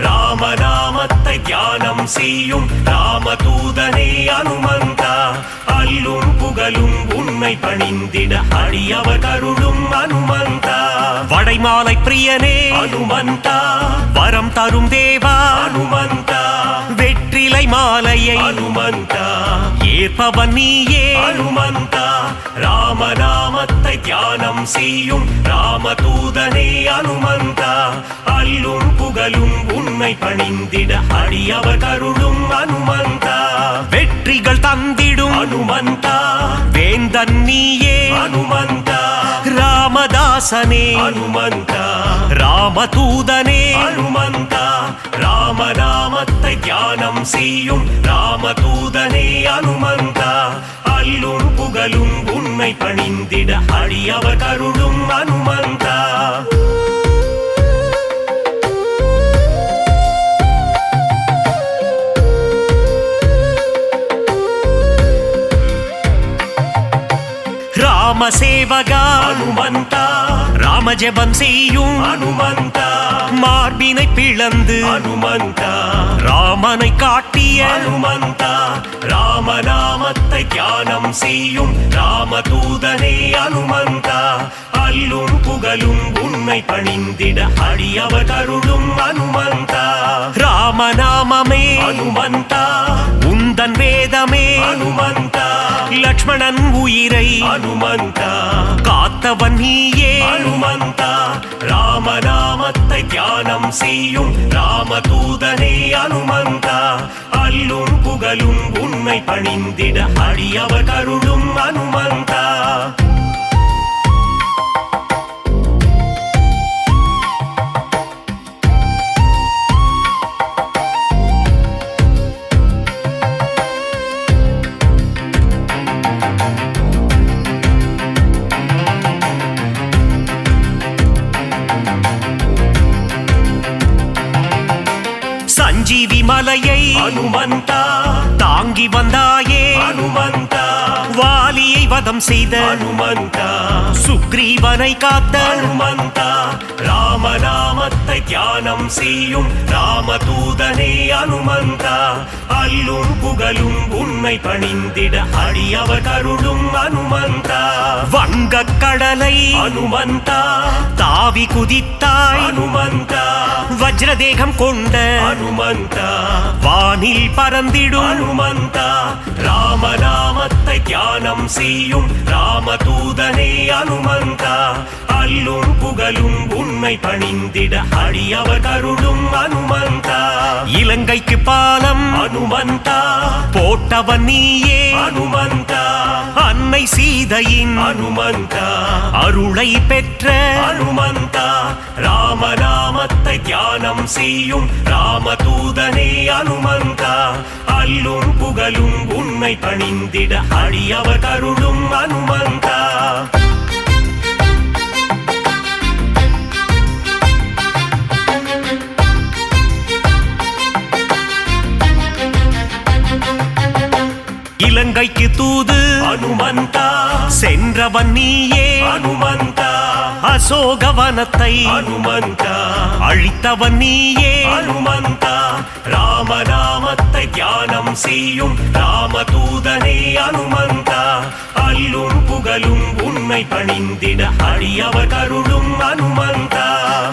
[SPEAKER 2] ராமநாமத்தை தியானம் செய்யும் ராமதூதனே அனுமந்தா அல்லும் புகழும் உன்னை பணிந்திட அடியவர் கருளும் அனுமந்தா வடைமாலை பிரியனே அனுமந்தா வரம் தரும் தேவா அனுமந்தா வெற்றிலை மாலையை அனுமந்தா ஏற்பவன் நீயே அனுமந்தா ராமநாமத்தை தியானம் செய்யும் ராமதூதனே அனுமந்தா அல்லும் புகழும் உன்னை பணிந்திட அடியவர் கருளும் அனுமந்தா வெற்றிகள் தந்திடும் அனுமந்தா வேந்தன் நீயே அனுமந்தா ராமதாசனே அனுமந்தா ராமதூதனே அனுமந்தா ராமநாமத்தை தியானம் செய்யும் ராமதூதனே அனுமந்தா அல்லும் புகழும் உன்னை பணிந்திட அடியவர் கருளும் அனுமந்தா ராமசேவகா அனுமந்தா ராமஜபம் செய்யும் அனுமந்தா மார்பினை பிளந்து அனுமந்தா ராமனை காட்டிய அனுமந்தா ராமநாமத்தை தியானம் செய்யும் ராமதூதனே அனுமந்தா அல்லும் புகழும் உன்னை பணிந்திட அடியவர் கருளும் அனுமந்தா ராமநாமமே அனுமந்தா உந்தன் வேதமே அனுமந்தா லக்ஷ்மணன் உயிரை அனுமந்தா காத்தவன் நீயே அனுமந்தா ராமநாமத்தை தியானம் செய்யும் ராமதூதனே அனுமந்தா அல்லும் புகழும் உன்னை பணிந்திட அடியவர் கருளும் அனுமந்தா சஞ்சீவி மலையை அனுமந்தா தாங்கி வந்தாயே அனுமந்தா வாலியை வதம் செய்த அனுமந்தா சுக்ரீவனை காத்த அனுமந்தா ராமநாமத்தை தியானம் செய்யும் ராமதூதனே அனுமந்தா அல்லும் புகழும் உன்னை பணிந்திட அடியவர் கருளும் அனுமந்தா வங்கக் கடலை அனுமந்தா தாவி குதித்தாய் அனுமந்தா வஜ்ரதேகம் கொண்ட அனுமந்தா வானில் பறந்திடும் அனுமந்தா ராமநாமத்தை தியானம் செய்யும் ராமதூதனே அனுமந்தா அல்லும் புகழும் உன்னை பணிந்திட அடியவர் கருளும் அனுமந்தா இலங்கைக்கு பாலம் அனுமந்தா போட்டவன் நீயே அனுமந்தா அன்னை சீதையின் அனுமந்தா அருளை பெற்ற அனுமந்தா ராமநாமத்தை தியானம் செய்யும் ராமதூதனே அனுமந்தா அல்லும் புகழும் உன்னை பணிந்திட அடியவர் கருளும் அனுமந்தா இலங்கைக்கு தூது அனுமந்தா சென்றவன் நீயே அனுமந்தா அசோகவனத்தை அனுமந்தா அழித்தவன் நீயே அனுமந்தா ராமநாமத்தை தியானம் செய்யும் ராமதூதனே அனுமந்தா அல்லும் புகழும் உன்னை பணிந்திட அடியவர் கருளும் அனுமந்தா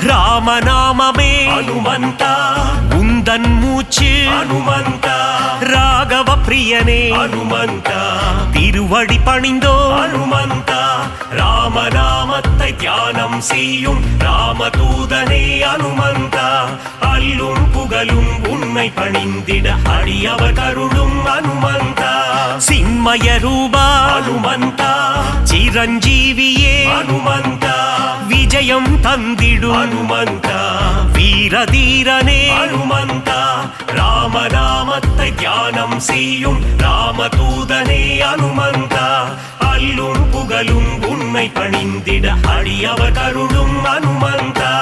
[SPEAKER 2] ராமநாமமே அனுமந்தா உந்தன் மூச்சு அனுமந்தா ராகவ பிரியனே அனுமந்தா திருவடி பணிந்தோ அனுமந்தா ராமநாமத்தை தியானம் செய்யும் ராமதூதனே அனுமந்தா அல்லும் புகழும் உன்னை பணிந்திட அடியவர் கருளும் அனுமந்தா சின்மய ரூபா அனுமந்தா சிரஞ்சீவியே அனுமந்தா விஜயம் தந்திடும் அனுமந்தா வீரதீரனே அனுமந்தா ராமநாமத்தை தியானம் செய்யும் ராமதூதனே அனுமந்தா அல்லும் புகழும் உன்னை பணிந்திட அடியவர் கருளும் அனுமந்தா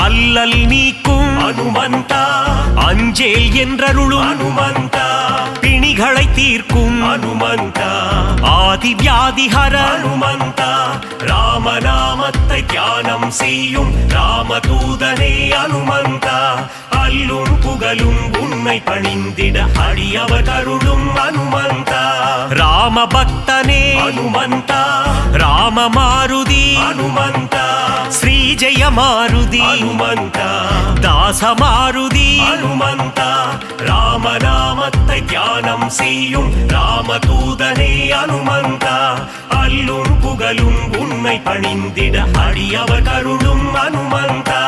[SPEAKER 2] அல்லல் நீக்கும் அனுமந்தா அஞ்சேல் என்றருளும் அனுமந்தா பிணிகளை தீர்க்கும் அனுமந்தா ஆதி வியாதிஹர அனுமந்தா ராமநாமத்தை தியானம் செய்யும் ராமதூதனே அனுமந்தா அல்லும் புகழும் உன்னை பணிந்திட அடியவர் கருளும் அனுமந்தா ராம பக்தனே அனுமந்தா ராம மாருதி அனுமந்தா ஸ்ரீ ஜெய மாருதி அனுமந்தா தாச மாருதி அனுமந்தா ராமநாமத்தை தியானம் செய்யும் ராமதூதனே அனுமந்தா அல்லும் புகழும் உன்னை பணிந்திட அடியவர் கருளும் அனுமந்தா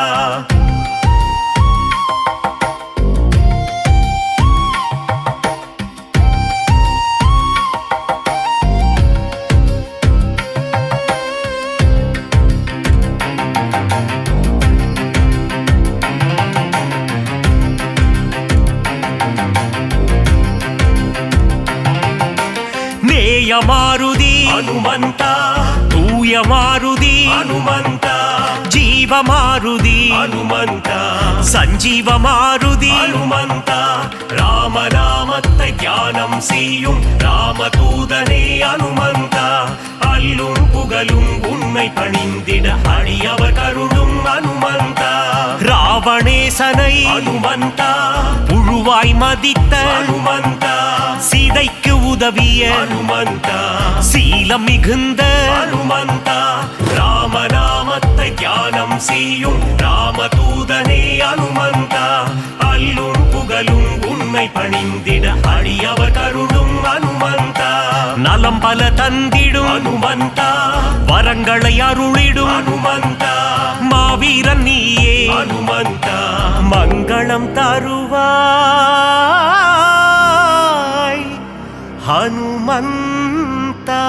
[SPEAKER 2] மாருதி அனுமந்தா தூய மாருதி அனுமந்தா ஜீவ மாருதி அனுமந்தா சஞ்சீவ மாருதி அனுமந்தா ராமநாமத்தை தியானம் செய்யும் ராமதூதனே அனுமந்தா அல்லும் புகழும் உன்னை பணிந்திட அடியவர் கருளும் அனுமந்தா ராவணேசனை அனுமந்தா புழுவாய் மதித்த அனுமந்தா சீதைக்கு உதவிய அனுமந்தா சீலம் மிகுந்த அனுமந்தா ராமநாமத்தை தியானம் செய்யும் ராமதூதனே அனுமந்தா அல்லும் புகழும் உன்னை பணிந்திட அடியவர் கருளும் அனுமந்தா நலம் பல தந்திடும் அனுமந்தா வரங்களை அருளிடும் அனுமந்தா மாவீரன் நீயே அனுமந்தா மங்களம் தருவாய் ஹனுமந்தா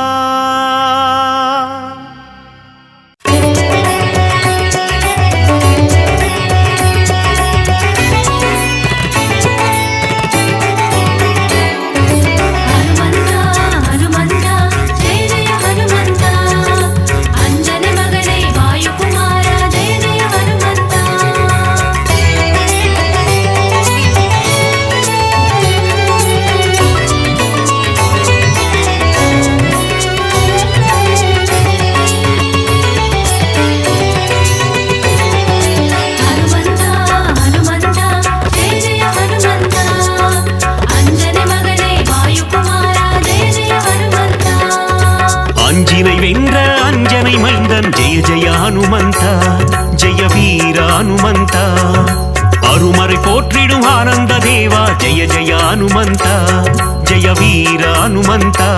[SPEAKER 2] அஞ்சனை மைந்தன் ஜெய ஜெய ஹனுமந்தா ஜெய வீர ஹனுமந்தா அருமறை போற்றிடும் ஆனந்த தேவா ஜெய ஜெய ஹனுமந்தா ஜெய வீர ஹனுமந்தா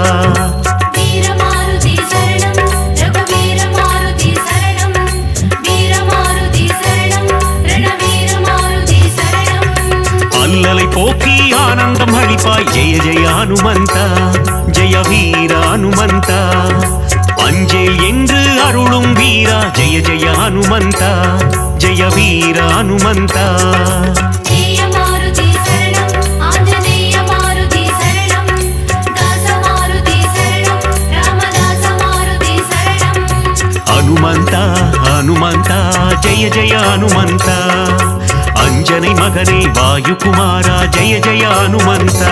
[SPEAKER 2] அல்லலை போக்கி ஆனந்தம் அளிப்பாய் ஜெய ஜெய ஹனுமந்தா ஜெய வீர ஹனுமந்தா அஞ்சேல் என்று அருளும் வீரா ஜெய ஜெய ஹனுமந்தா ஜெய வீர ஹனுமந்தா ಹನುಮಂತ ಹನುಮಂತ ಜಯ ಜಯ ಹನುಮಂತ ಅಂಜನೆ ಮಗನೇ ವಾಯುಕುಮಾರ ಜಯ ಜಯ ಹನುಮಂತ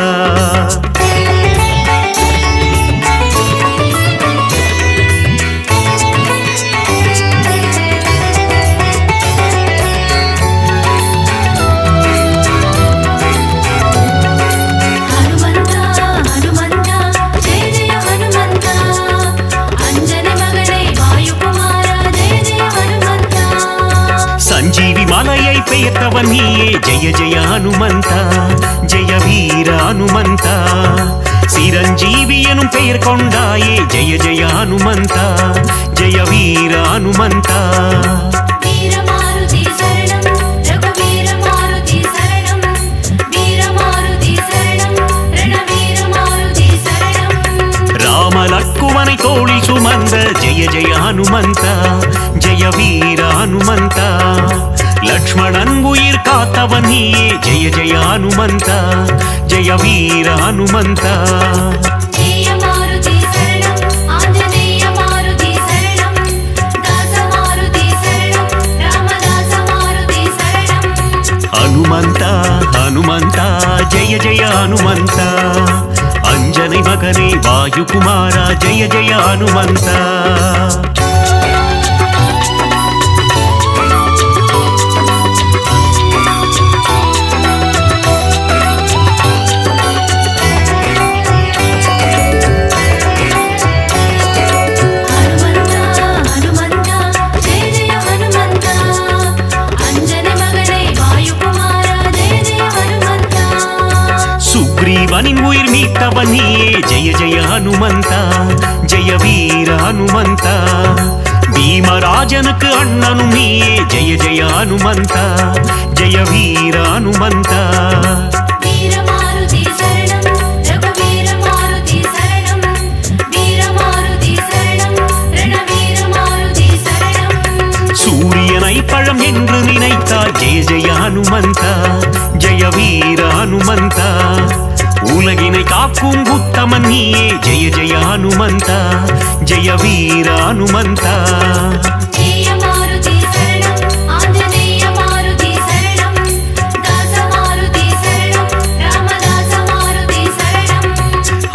[SPEAKER 2] ಸಂಜೀವಿ ಮಲಯೈ பெயர்த்தவன் நீயே ஜெய ஜெய ஹனுமந்த ஜெய வீர ஹனுமந்த சிரஞ்சீவி எனும் பெயர் கொண்டாயே ஜெய ஜெய ஹனுமந்த ஜெய வீர ஹனுமந்த ராமலக்குவனை தோளில் சுமந்த ஜெய ஜெய ஹனுமந்த ஜெய வீர ஹனுமந்த லக்ஷ்மணன் உயிர் காத்தவன் நீயே ஜெய ஜெய ஹனுமந்த ஜெய வீர ஹனுமந்த ஹனுமந்த ஹனுமந்த ஜெய ஜெய ஹனுமந்த ಅಂಜನೆ ಮಗನೇ ವಾಯುಕುಮಾರ ಜಯ ಜಯ ಹನುಮಂತ சுக்ரீவனின் உயிர் மீட்டவன் நீயே ஜெய ஜெய ஹனுமந்த ஜெய வீர ஹனுமந்த பீமராஜனுக்கு அண்ணனும் நீயே ஜெய ஜெய ஹனுமந்த ஜெய வீர ஹனுமந்த சூரியனை பழம் என்று நினைத்தாய் ஜெய ஜெய ஹனுமந்த ஜெய வீர ஹனுமந்த உலகினை காக்கும் உத்தமன் நீயே ஜெய ஜெய ஹனுமந்த ஜெய வீர ஹனுமந்த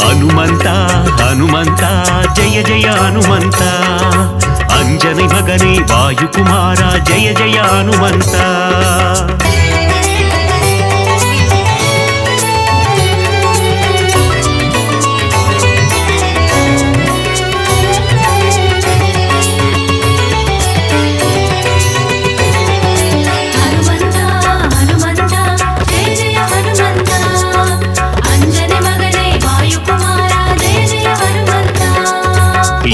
[SPEAKER 2] ಹನುಮಂತ ಹನುಮಂತ ಜಯ ಜಯ ಹನುಮಂತ ಅಂಜನೆ ಮಗನೇ ವಾಯುಕುಮಾರ ಜಯ ಜಯ ಹನುಮಂತ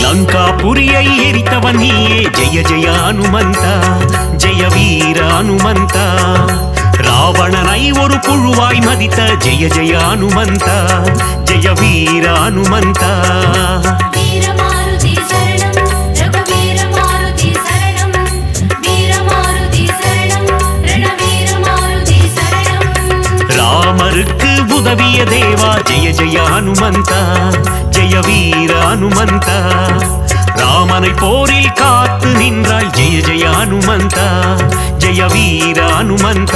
[SPEAKER 2] லங்காபுரியை எரித்தவன் நீயே ஜெய ஜெய ஹனுமந்த ஜெய வீர ஹனுமந்த ராவணனை ஒரு புழுவாய் மதித்த ஜெய ஜெய ஹனுமந்த ஜெய வீர ஹனுமந்த ராமருக்கு உதவிய தேவா ஜெய ஜெய ஹனுமந்த ஜெய வீர ஹனுமந்த ராமனை போரில் காத்து நின்றாய் ஜெய ஜெய ஹனுமந்த ஜெய வீர ஹனுமந்த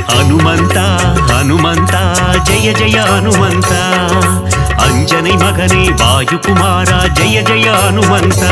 [SPEAKER 2] ಹನುಮಂತ ಹನುಮಂತ ಜಯ ಜಯ ಹನುಮಂತ ಅಂಜನೆ ಮಗನೇ ವಾಯುಕುಮಾರ ಜಯ ಜಯ ಹನುಮಂತ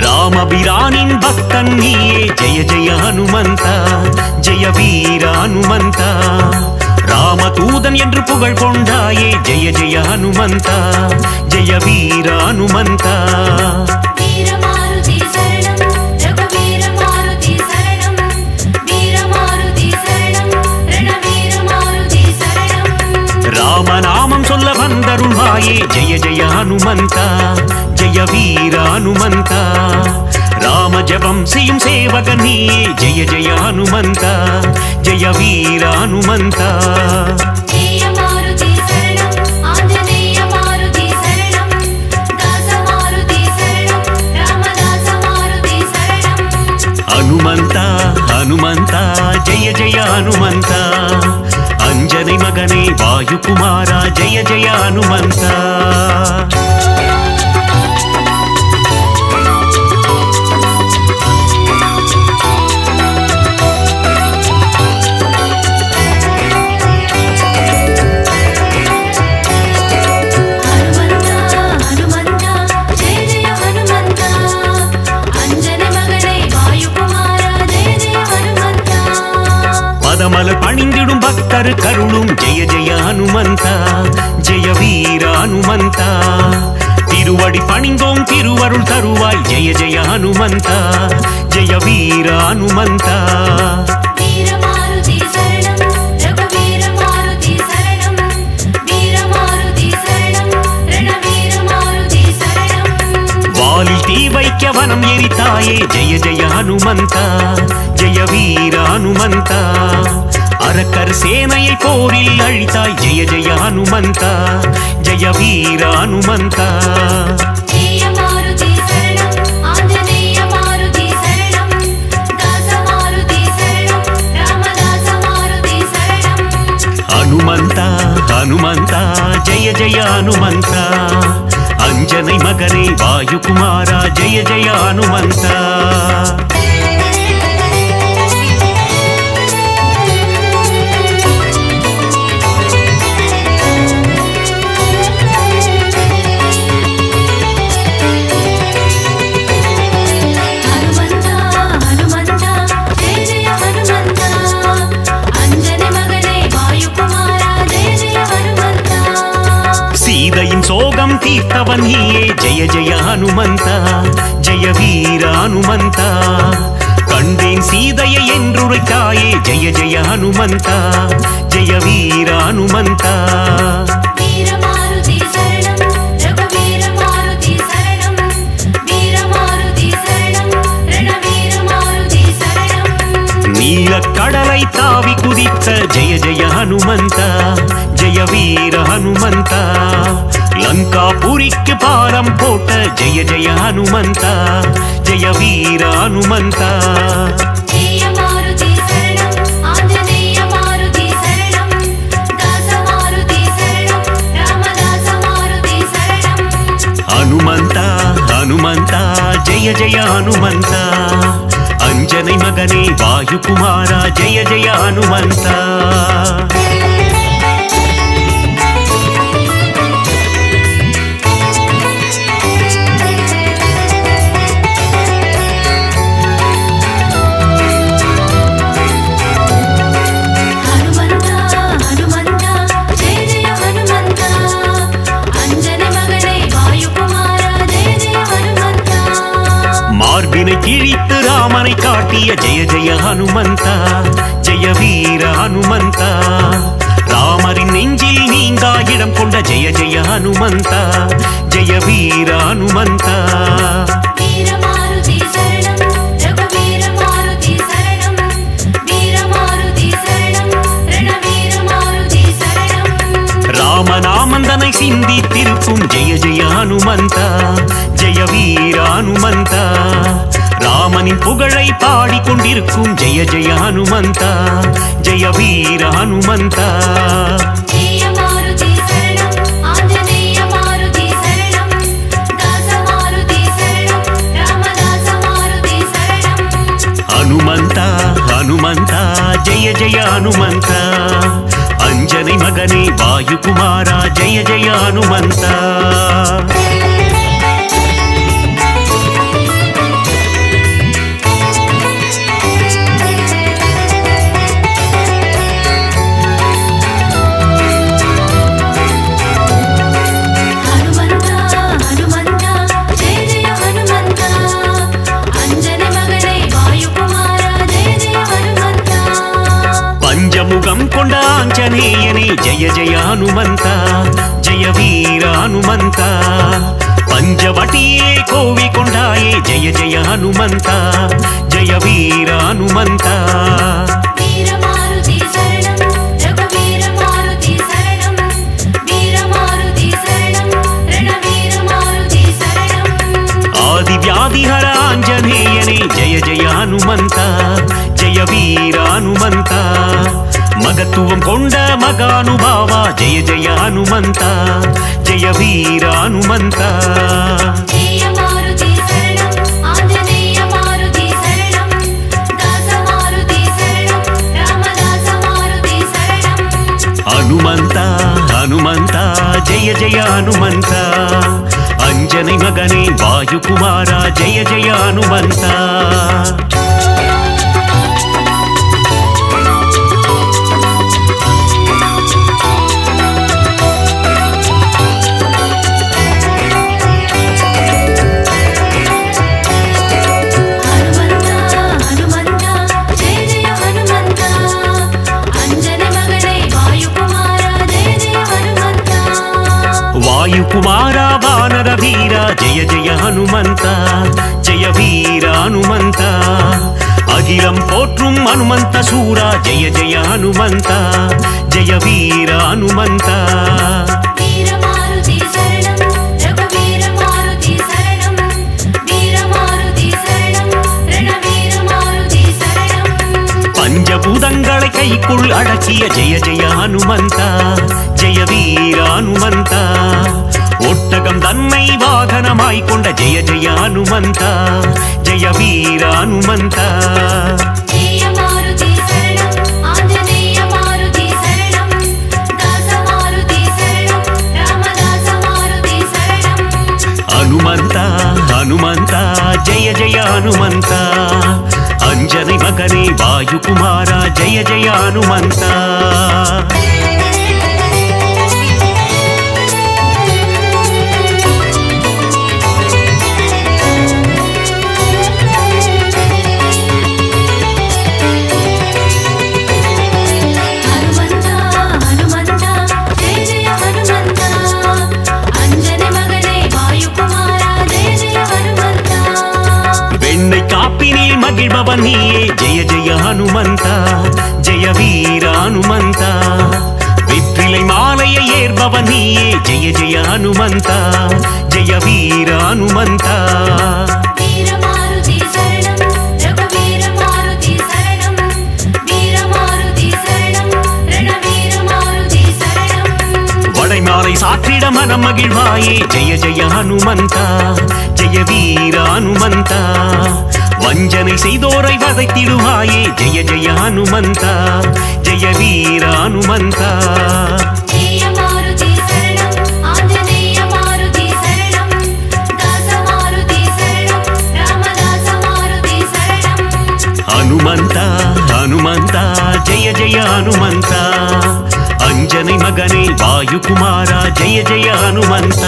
[SPEAKER 2] ராமபிரானின் பக்தன் நீயே ஜெய ஜெய ஹனுமந்த ஜெய வீர ஹனுமந்த ராமதூதன் என்று புகழ் கொண்டாயே ஜெய ஜெய ஹனுமந்த ஜெய வீர ஹனுமந்த ராமநாமம் சொல்ல வந்தருள்வாயே ஜெய ஜெய ஹனுமந்தா ஜெய வீர ஹனுமந்தா ராம ஜபம் செய்யும் சேவகன் நீயே ஜெய ஜெய ஹனுமந்தா ஜெய வீர ஹனுமந்தா ஹனுமந்தா ஹனுமந்தா ஜெய ஜெய ஹனுமந்தா அஞ்சனை மகனே வாயுகுமாரா ஜெய ஜெய ஹனுமந்தா பதமலர் பணிந்திடும் பக்தர் கருளும் ஜெய ஜெய ஹனுமந்தா ஜெய வீர ஹனுமந்தா திருவடி பணிந்தோம் திருவருள் தருவாய் ஜெய ஜெய ஹனுமந்தா ஜெய வீர ஹனுமந்தா வாலில் தீ வைக்க வனம் எரித்தாயே ஜெய ஜெய ஹனுமந்தா ஜெய வீர ஹனுமந்தா அரக்கர் சேனையை போரில் அழித்தாய் ஜெய ஜெய ஹனுமந்தா ஜெய வீர ஹனுமந்தா ஹனுமந்தா ஹனுமந்தா ஜெய ஜெய ஹனுமந்தா அஞ்சனை மகனே வாயுகுமாரா ஜெய ஜெய ஹனுமந்தா சீதையின் சோகம் தீர்த்தவன் நீயே ஜெய ஜெய ஹனுமந்தா ஜெய வீர ஹனுமந்தா கண்டேன் சீதையை என்றுரைத்தாயே ஜெய ஜெய ஹனுமந்தா ஜெய வீர ஹனுமந்தா நீல கடலை தாவி குதித்த ஜெய ஜெய ஹனுமந்தா ஜெய வீர ஹனுமந்தா லங்காபுரிக்கு பாரம் போட்ட ஜெய ஜெய ஹனுமந்தா ஜெய வீர ஹனுமந்தா ஹனுமந்தா ஹனுமந்தா ஜெய ஜெய ஹனுமந்தா அஞ்சனை மகனே வாயுகுமாரா ஜெய ஜெய ஹனுமந்தா மார்பினை கிழித்து ராமனை காட்டிய ஜெய ஜெய ஹனுமந்தா ஜெய வீர ஹனுமந்தா ராமரின் நெஞ்சில் நீங்கா இடம் கொண்ட ஜெய ஜெய ஹனுமந்தா ஜெய வீர ஹனுமந்தா ராமநாமந்தனை சிந்தி திருப்பும் ஜெய ஜெய ஹனுமந்தா ஜெய வீர ஹனுமந்தா ராமனின் புகழை பாடிக்கொண்டிருக்கும் ஜெய ஜெய ஹனுமந்தா ஜெய வீர ஹனுமந்தா ஹனுமந்தா ஹனுமந்தா ஜெய ஜெய ஹனுமந்தா அஞ்சனை மகனே வாயுகுமாரா ஜெய ஜெய ஹனுமந்தா பஞ்சமுகம் கொண்ட ஆஞ்சநேயனே ಜಯ ಜಯ ಹನುಮಂತ ಜಯ ವೀರ ಹನುಮಂತ ಪಂಚವಟಿಯೇ ಕೋವಿಕೊಂಡಾಯೇ ಜಯ ಜಯ ಹನುಮಂತ ಜಯ ವೀರ ಹನುಮಂತ ಆದಿವ್ಯಾಧಿಹರ ಆಂಜನೇಯನೇ ಜಯ ಜಯ ಹನುಮಂತ ಜಯ ವೀರ ಹನುಮಂತ ಮಗತ್ವಂ ಕೊಂಡ ಮಗಾನುಭಾವ ಜಯ ಜಯ ಹನುಮಂತ ಜಯ ವೀರ ಹನುಮಂತ ಹನುಮಂತ ಹನುಮಂತ ಜಯ ಜಯ ಹನುಮಂತ ಅಂಜನಿ ಮಗನೇ ವಾಯುಕುಮಾರ ಜಯ ಜಯ ಹನುಮಂತ ವಾಯುಕುಮಾರ ವಾನರ ವೀರ ಜಯ ಜಯ ಹನುಮಂತ ಜಯ ವೀರ ಹನುಮಂತ ಅಖಿಲಂ ಪೋற்றும் ಹನುಮಂತ ಸೂರ ಜಯ ಜಯ ಹನುಮಂತ ಜಯ ವೀರ ಹನುಮಂತ பஞ்சபூதங்களை கைக்குள் அடக்கிய ஜெய ஜெய ஹனுமந்த ஜெய வீர ஹனுமந்த ஒட்டகம் தன்னை வாகனமாய் கொண்ட ஜெய ஜெய ஹனுமந்த ஜெய வீர ஹனுமந்த ಹನುಮಂತ ಹನುಮಂತ ಜಯ ಜಯ ಹನುಮಂತ ಅಂಜನಿ ಮಗನೇ ವಾಯುಕುಮಾರ ಜಯ ಜಯ ಹನುಮಂತ காப்பினில் மகிழ்பவன் நீயே ஜெய ஜெய ஹனுமந்த ஜெய வீர ஹனுமந்த வெற்றிலை மாலையை ஏற்பவன் நீயே ஜெய ஜெய ஹனுமந்த ஜெய வீர ஹனுமந்த வடைமாலை சாற்றிட மனம் மகிழ்வாயே ஜெய ஜெய ஹனுமந்த ஜெய வீர ஹனுமந்த வஞ்சனை செய்தோரை வதைத்திடுவாயே ஜெய ஜெய ஹனுமந்த ஜெய வீர ஹனுமந்த ಹನುಮಂತ ಹನುಮಂತ ಜಯ ಜಯ ಹನುಮಂತ ಅಂಜನಿ ಮಗನೇ ವಾಯುಕುಮಾರ ಜಯ ಜಯ ಹನುಮಂತ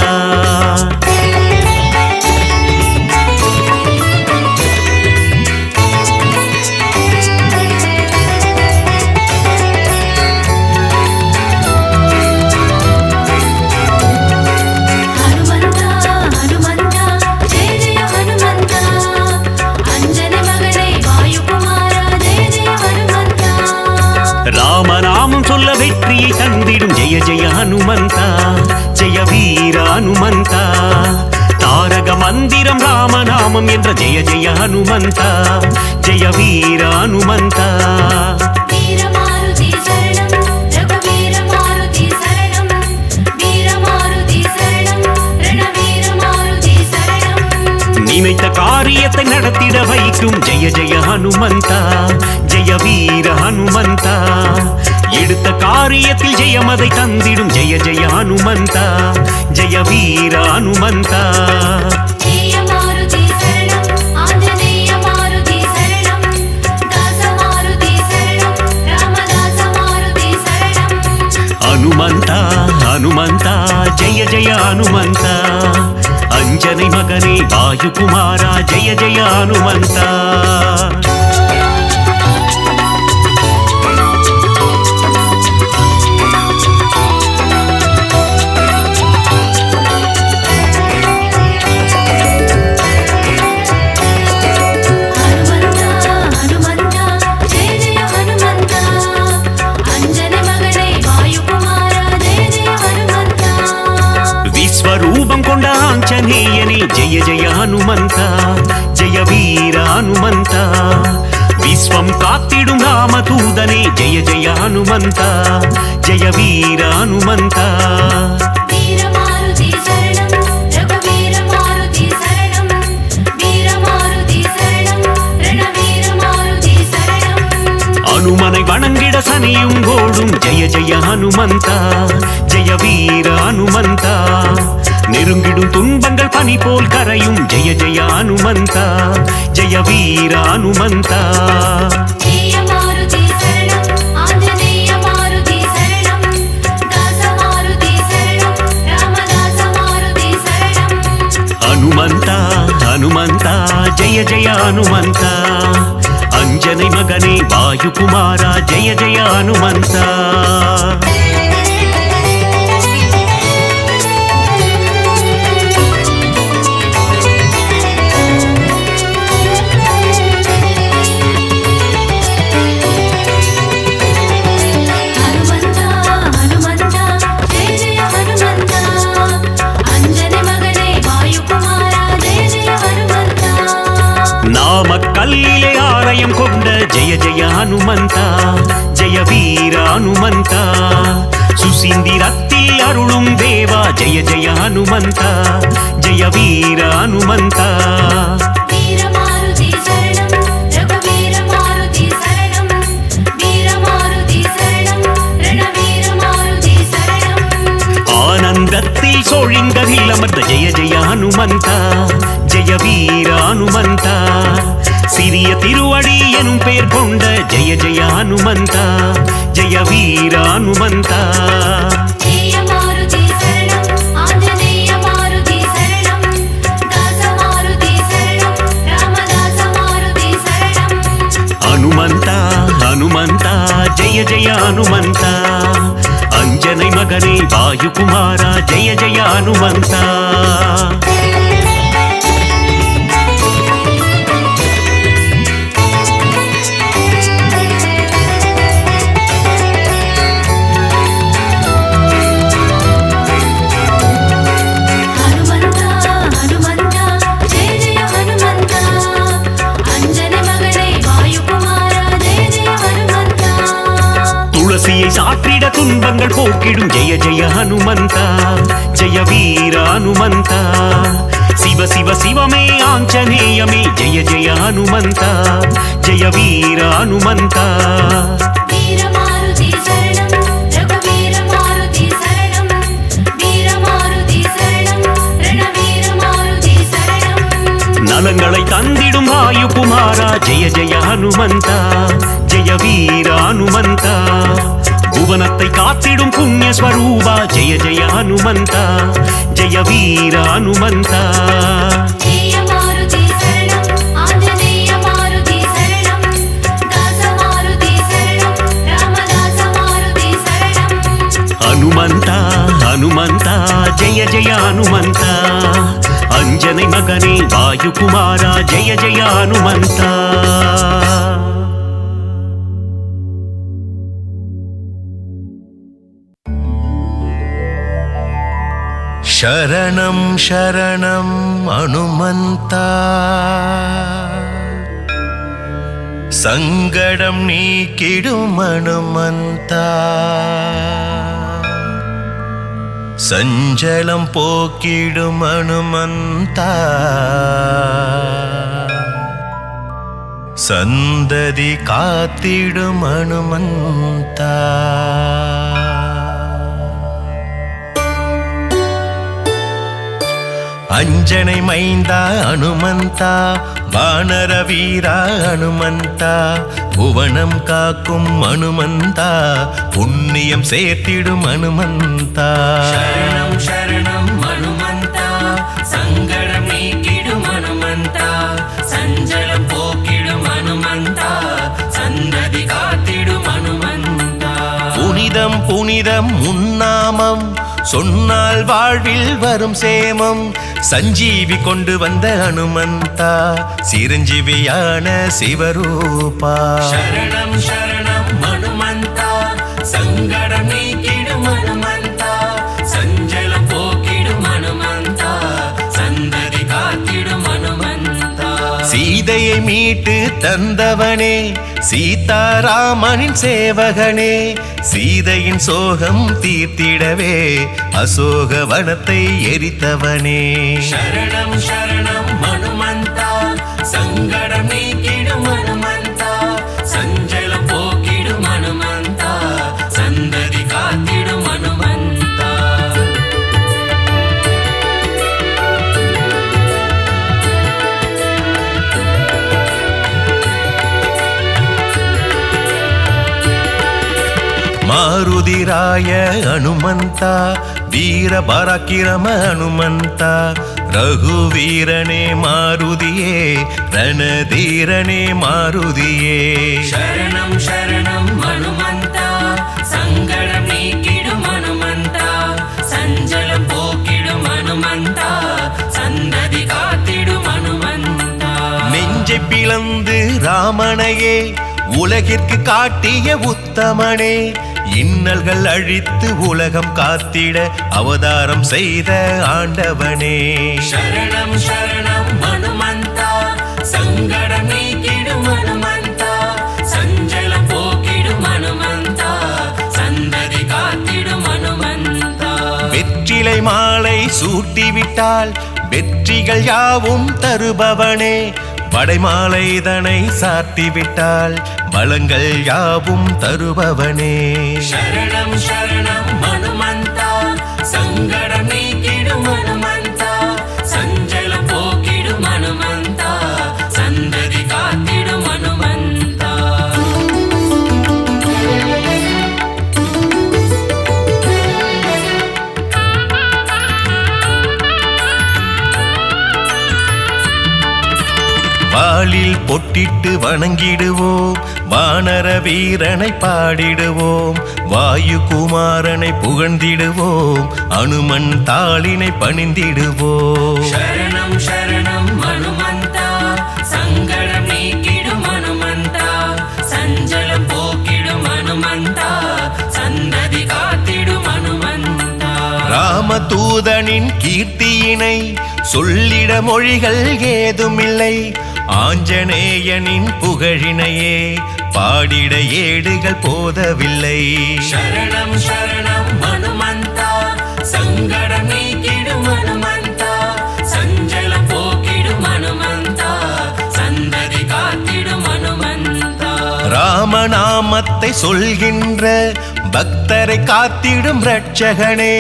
[SPEAKER 2] ராமநாமம் சொல்ல வெற்றியை தந்திடும் ஜெய ஜெய ஹனுமந்த ஜெய வீர ஹனுமந்த தாரக மந்திரம் ராமநாமம் என்ற ஜெய ஜெய ஹனுமந்த ஜெய வீர ஹனுமந்த நினைத்த காரியத்தை நடத்திட வைக்கும் ஜெய ஜெய ஹனுமந்த ஜெய வீர ஹனுமந்த எடுத்த காரியத்தில் ஜெயமதை தந்திடும் ஜெய ஜெய ஹனுமந்த ஜெய வீர ஹனுமந்த ಹನುಮಂತ ಹನುಮಂತ ಜಯ ಜಯ ಹನುಮಂತ ಅಂಜನಿ ಮಗನೇ ವಾಯುಕುಮಾರ ಜಯ ಜಯ ಹನುಮಂತ విశ్వరూపం కొండ ఆంజనేయనే జయ జయ హనుమంత జయ వీర హనుమంత విశ్వం కాత్తిடும் రామదూతనే జయ జయ హనుమంత జయ వీర హనుమంత அனுமனை வணங்கிட சனியும் கோடும் ஜெய ஜெய ஹனுமந்தா ஜெய வீர ஹனுமந்தா நெருங்கிடும் துன்பங்கள் பனி போல் கரையும் ஜெய ஜெய ஹனுமந்தா ஜெய வீர ஹனுமந்தா ஹனுமந்தா ஹனுமந்தா ஜெய ஜெய ஹனுமந்தா अंजनी मगने वायुकुमारा जय जय हनुमंता கல்லிலே ஆலயம் கொண்ட ஜெய ஜெய ஹனுமந்தா ஜெய வீர ஹனுமந்தா சுசீந்திரத்தில் அருளும் தேவா ஜெய ஜெய ஹனுமந்தா ஜெய வீர ஹனுமந்தா ஆனந்தத்தில் சோழிங்கரில் அமர்ந்த ஜெய ஜெய ஹனுமந்தா ஜெய வீர ஹனுமந்தா சிறிய திருவடி எனும் பெயர் கொண்ட ஜெய ஜெய ஹனுமந்தா ஜெய வீர ஹனுமந்தா ஹனுமந்தா ஹனுமந்தா ஜெய ஜெய ஹனுமந்தா अंजनी मगने वायुकुमारा जय जय हनुमंता துளசியை சாற்றிட துன்பங்கள் போக்கிடும் ஜெய ஜெய ஹனுமந்தா ஜெய வீர ஹனுமந்தா சிவ சிவ சிவமே ஆஞ்சநேயமே ஜெய ஜெய ஹனுமந்தா ஜெய வீர ஹனுமந்தா நலங்களை தந்திடும் வாயுகுமாரா ஜெய ஜெய ஹனுமந்தா ஜெய வீர ஹனுமந்தா புவனத்தை காத்திடும் புண்ணிய ஸ்வரூபா ஜெய ஜெய ஹனுமந்தா ஜெய வீர ஹனுமந்தா ஹனுமந்தா ஹனுமந்தா ஜெய ஜெய ஹனுமந்தா अंजनी मगने वायुकुमारा जय जय हनुमंता
[SPEAKER 3] शरणं शरणं हनुमंता संगडम नीकिडुम हनुमंता संजलं पोक्किडुम हनुमंता संददि कात्तिडुम हनुमंता अंजनी मैंदा हनुमंता वानर वीरा हनुमंता भुवनम काक्कुम हनुमंता पुण्यम सेर्तिडुम हनुमंता शरणं शरणं हनुमंता संगडम नीकिडुम हनुमंता संजलं पोक्किडुम हनुमंता संददि कात्तिडुम हनुमंता पुनिदम पुनिदम उन्नामम சொன்னால் வாழ்வில் வரும் சேமம் சஞ்சீவி கொண்டு வந்த ஹனுமந்தா சிரஞ்சீவியான சிவரூபா சரணம் சரணம் ஹனுமந்தா சங்கடம் நீக்கிடும் ஹனுமந்தா சஞ்சலம் போக்கிடும் ஹனுமந்தா சீதையை மீட்டு தந்தவனே சீதாராமனின் சேவகனே சீதையின் சோகம் தீர்த்திடவே அசோக வனத்தை எரித்தவனே
[SPEAKER 4] சரணம் சரணம் ஹனுமந்தா சங்கடம் நீக்கிடும் ஹனுமந்தா சஞ்சலம் போக்கிடும் ஹனுமந்தா சந்ததி காத்திடும் ஹனுமந்தா
[SPEAKER 3] மாருதிராய ஹனுமந்தா வீர பராக்கிரம ஹனுமந்தா ரகுவீரனே மாருதியே ரணதீரனே மாருதியே
[SPEAKER 4] சரணம் சரணம் ஹனுமந்தா சங்கடம் நீக்கிடும் ஹனுமந்தா சஞ்சலம் போக்கிடும் ஹனுமந்தா சந்ததி காத்திடும் ஹனுமந்தா
[SPEAKER 3] நெஞ்சை பிளந்து ராமனையே உலகிற்கு காட்டிய உத்தமனே இன்னல்கள் அழித்து உலகம் காத்திட அவதாரம் செய்த ஆண்டவனே
[SPEAKER 4] சரணம் சரணம் ஹனுமந்தா சங்கடம் நீக்கிடும் ஹனுமந்தா சஞ்சலம் போக்கிடும் ஹனுமந்தா சந்ததி காத்திடும் ஹனுமந்தா
[SPEAKER 3] வெற்றிலை மாலை சூட்டிவிட்டால் வெற்றிகள் யாவும் தருபவனே படைமாலைதனை சாத்திவிட்டால் பலங்கள் யாவும் தருபவனே
[SPEAKER 4] சரணம் சரணம் ஹனுமந்தா சங்கடம் நீக்கிடும் ஹனுமந்தா சஞ்சலம் போக்கிடும் ஹனுமந்தா சந்ததி காத்திடும் ஹனுமந்தா
[SPEAKER 3] வாளில் பொட்டிட்டு வணங்கிடுவோம் வானர வீரனை பாடிடுவோம் வாயு குமாரனை புகழ்ந்திடுவோம் அனுமன் தாளினை பணிந்திடுவோம்
[SPEAKER 4] சரணம் சரணம் ஹனுமந்தா சங்கடம் நீக்கிடும் ஹனுமந்தா சஞ்சலம் போக்கிடும் ஹனுமந்தா சந்ததி காத்திடும் ஹனுமந்தா
[SPEAKER 3] ராமதூதனின் கீர்த்தியினை சொல்லிட மொழிகள் ஏதுமில்லை ஆஞ்சநேயனின் புகழினையே பாடிட ஏடுகள் போதவில்லை
[SPEAKER 4] சரணம் சரணம் ஹனுமந்தா சங்கடம் நீக்கிடும் ஹனுமந்தா சஞ்சலம் போக்கிடும் ஹனுமந்தா சந்ததி காத்திடும் ஹனுமந்தா
[SPEAKER 3] ராமநாமத்தை சொல்கின்ற பக்தரை காத்திடும் இரட்சகனே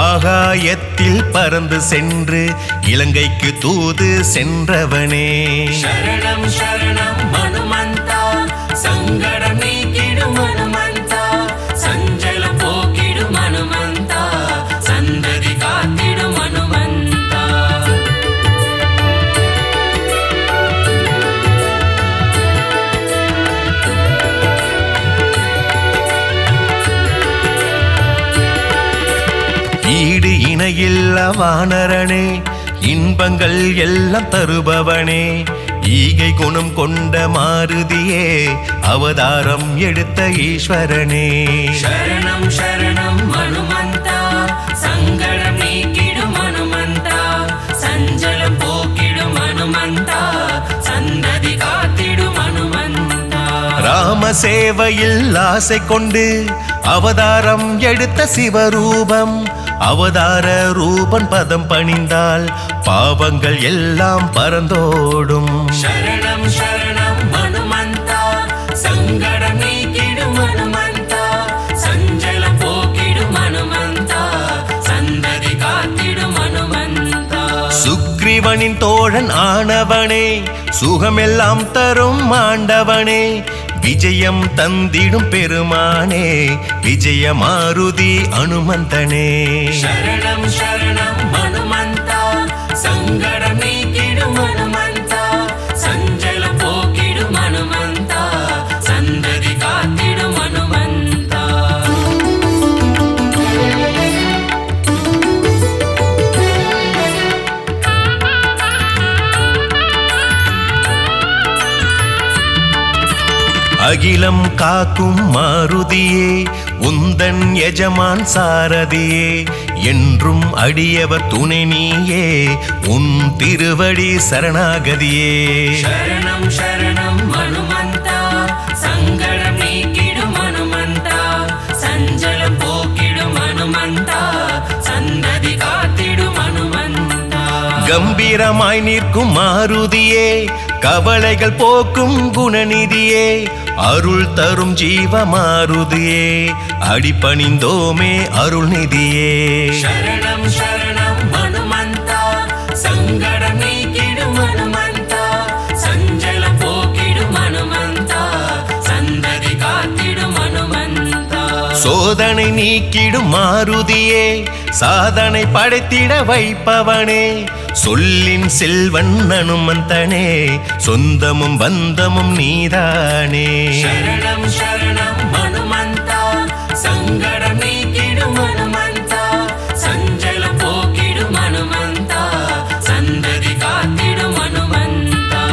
[SPEAKER 3] ஆகாயத்தில் பறந்து சென்று இலங்கைக்கு தூது சென்றவனே
[SPEAKER 4] சரணம் சரணம் ஹனுமந்தா சங்கடம் நீக்கிடும் ஹனுமந்தா சஞ்சலம் போக்கிடும் ஹனுமந்தா சந்ததி காத்திடும் ஹனுமந்தா
[SPEAKER 3] ஈடு இணையில்ல வானரனே இன்பங்கள் எல்லாம் தருபவனே ஈகை குணம் கொண்ட மாருதியே அவதாரம் எடுத்த ஈஸ்வரனே
[SPEAKER 4] சரணம் சரணம் ஹனுமந்தா சங்கடம் நீக்கிடும் ஹனுமந்தா சஞ்சலம் போக்கிடும் ஹனுமந்தா சந்ததி காத்திடும் ஹனுமந்தா
[SPEAKER 3] ராம சேவையில் ஆசை கொண்டு அவதாரம் எடுத்த சிவரூபம் அவதார ரூபன் பதம் பணிந்தால் பாவங்கள் எல்லாம் பறந்தோடும்
[SPEAKER 4] சரணம் சரணம் ஹனுமந்தா சங்கடம் நீக்கிடும் ஹனுமந்தா சஞ்சலம் போக்கிடும் ஹனுமந்தா சந்ததி காத்திடும் ஹனுமந்தா
[SPEAKER 3] சுக்ரீவனின் தோழன் ஆனவனே சுகமெல்லாம் தரும் ஆண்டவனே விஜயம் தந்திடும் பெருமானே விஜய மாருதி அனுமந்தனே
[SPEAKER 4] சரணம் சரணம் ஹனுமந்தா சங்கடம் நீக்கிடும் ஹனுமந்தா சஞ்சலம் போக்கிடும் ஹனுமந்தா சந்ததி காத்திடும் ஹனுமந்தா
[SPEAKER 3] அகிலம் காக்கும் மாருதியே உந்தன் எஜமான் சாரதியே என்றும் அடியவர் துணை நீயே உன் திருவடி சரணாகதியே
[SPEAKER 4] சரணம் சரணம் ஹனுமந்தா சங்கடம் நீக்கிடும் ஹனுமந்தா சஞ்சலம் போக்கிடும் ஹனுமந்தா சந்ததி காத்திடும் ஹனுமந்தா
[SPEAKER 3] கம்பீரமாய் நிற்கும் மாருதியே கவலைகள் போக்கும் குணநிதியே அருள் தரும் ஜீவ மாருதியே அடிபணிந்தோமே அருள்நிதியே
[SPEAKER 4] சரணம் சரணம் ஹனுமந்தா சங்கடம் நீக்கிடும் ஹனுமந்தா சஞ்சலம் போக்கிடும் ஹனுமந்தா சந்ததி காத்திடும் ஹனுமந்தா
[SPEAKER 3] சோதனை நீக்கிடும் மாருதியே சாதனை படைத்திட வைப்பவனே சொல்லின் செல்வன் ஹனுமந்தனே சொந்தமும் பந்தமும் நீதானே
[SPEAKER 4] சரணம் சரணம் ஹனுமந்தா சங்கடம் நீக்கிடும் ஹனுமந்தா சஞ்சலம் போக்கிடும் ஹனுமந்தா சந்ததி காத்திடும் ஹனுமந்தா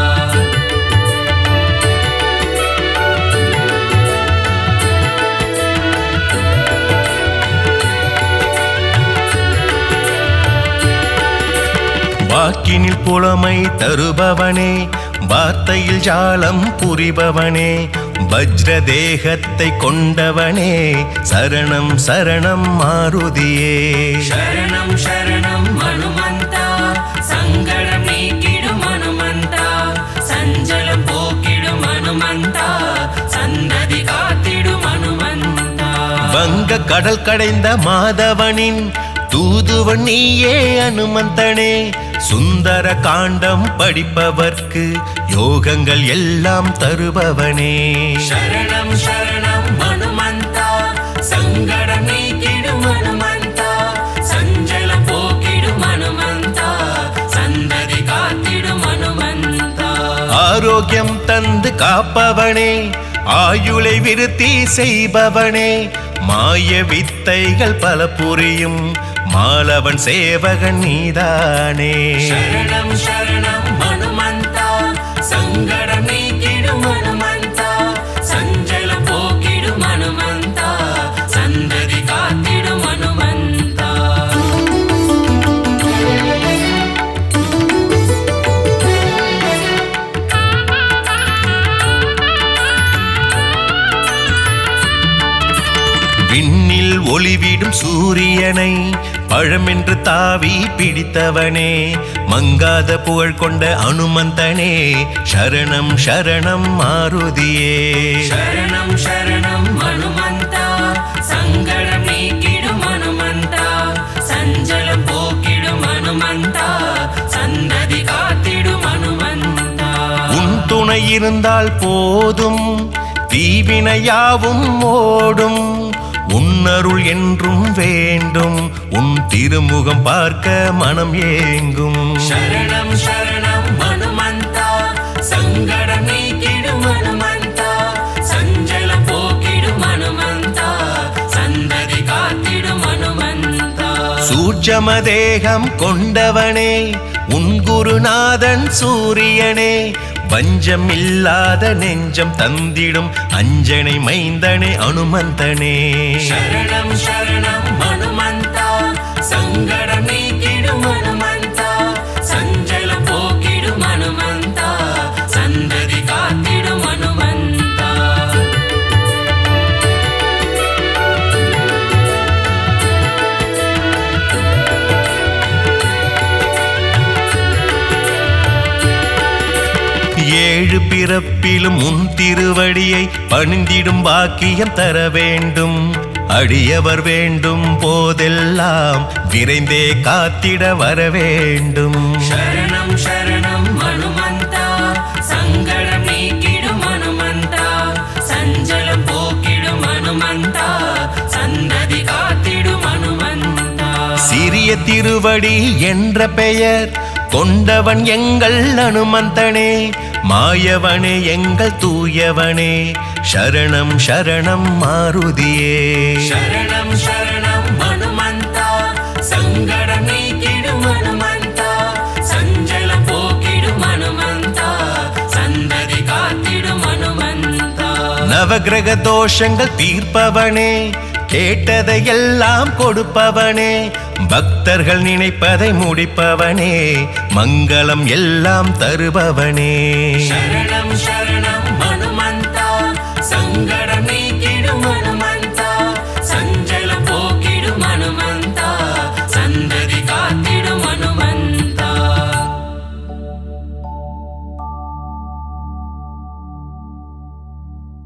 [SPEAKER 3] வாக்கினில் புலமை தருபவனே வார்த்தையில் ஜாலம் புரிபவனே வஜ்ர தேகத்தை கொண்டவனே சரணம் சரணம் மாருதியே
[SPEAKER 4] சரணம் சரணம் ஹனுமந்தா சங்கடம் நீக்கிடும் ஹனுமந்தா சஞ்சலம் போக்கிடும் ஹனுமந்தா சந்ததி காத்திடும் ஹனுமந்தா
[SPEAKER 3] வங்க கடல் கடைந்த மாதவனின் தூதுவன் நீயே ஹனுமந்தனே சுந்தர காண்டம் படிப்பவர்க்கு யோகங்கள் எல்லாம் தருபவனே
[SPEAKER 4] சரணம் சரணம் ஹனுமந்தா சங்கடம் நீக்கிடும் ஹனுமந்தா சஞ்சலம் போக்கிடும் ஹனுமந்தா சந்ததி காத்திடும் ஹனுமந்தா
[SPEAKER 3] ஆரோக்கியம் தந்து காப்பவனே ஆயுளை விருத்தி செய்பவனே மாய வித்தைகள் பல புரியும் மாலவன் சேவகன் நீதானே
[SPEAKER 4] சரணம் சரணம் ஹனுமந்தா சங்கடம் நீக்கிடும் ஹனுமந்தா சஞ்சலம் போக்கிடும் ஹனுமந்தா சந்ததி காத்திடும் ஹனுமந்தா
[SPEAKER 3] விண்ணில் ஒளிவிடும் சூரியனை பழமென்று தாவி பிடித்தவனே மங்காத புகழ் கொண்ட அனுமந்தனே சரணம் சரணம் மாருதியே
[SPEAKER 4] சரணம் சரணம் ஹனுமந்தா சங்கடம் நீக்கிடும் ஹனுமந்தா சஞ்சலம் போக்கிடும் ஹனுமந்தா சந்ததி காத்திடும் ஹனுமந்தா
[SPEAKER 3] உன் துணை இருந்தால் போதும் தீவினையாவும் ஓடும் உன்னருள் என்றும் வேண்டும் உன் திருமுகம் பார்க்க மனம் ஏங்கும்
[SPEAKER 4] சரணம் சரணம் ஹனுமந்தா சங்கடம் நீக்கிடும் ஹனுமந்தா சஞ்சலம் போக்கிடும் ஹனுமந்தா சந்ததி காத்திடும் ஹனுமந்தா
[SPEAKER 3] சூட்சம தேகம் கொண்டவனே உன் குருநாதன் சூரியனே வஞ்சம் இல்லாத நெஞ்சம் தந்திடும் அஞ்சனை மைந்தனே அனுமந்தனே
[SPEAKER 4] சரணம் சரணம் ஹனுமந்தா சங்கடம் நீக்கிடும் ஹனுமந்தா சஞ்சலம் போக்கிடும் ஹனுமந்தா சந்ததி காத்திடும் ஹனுமந்தா
[SPEAKER 3] ஏழு பிறப்பிலும் உன் திருவடியை பணிந்திடும் பாக்கியம் தர வேண்டும் அடியவர் வேண்டும் போதெல்லாம் விரைந்தே காத்திட வர வேண்டும்
[SPEAKER 4] சரணம் சரணம் ஹனுமந்தா சங்கடம் நீக்கிடும் ஹனுமந்தா சஞ்சலம் போக்கிடும் ஹனுமந்தா சந்ததி காத்திடும் ஹனுமந்தா
[SPEAKER 3] சிறிய திருவடி என்ற பெயர் கொண்டவன் எங்கள் அனுமந்தனே மாயவனே எங்கள் தூயவனே சரணம் சரணம் மாருதியே
[SPEAKER 4] சரணம் சரணம் ஹனுமந்தா சங்கடம் நீக்கிடும் ஹனுமந்தா சஞ்சலம் போக்கிடும் ஹனுமந்தா சந்ததி காத்திடும் ஹனுமந்தா
[SPEAKER 3] நவகிரக தோஷங்கள் தீர்ப்பவனே கேட்டதை எல்லாம் கொடுப்பவனே பக்தர்கள் நினைப்பதை முடிப்பவனே மங்களம் எல்லாம் தருபவனே
[SPEAKER 4] சரணம் சரணம் ஹனுமந்தா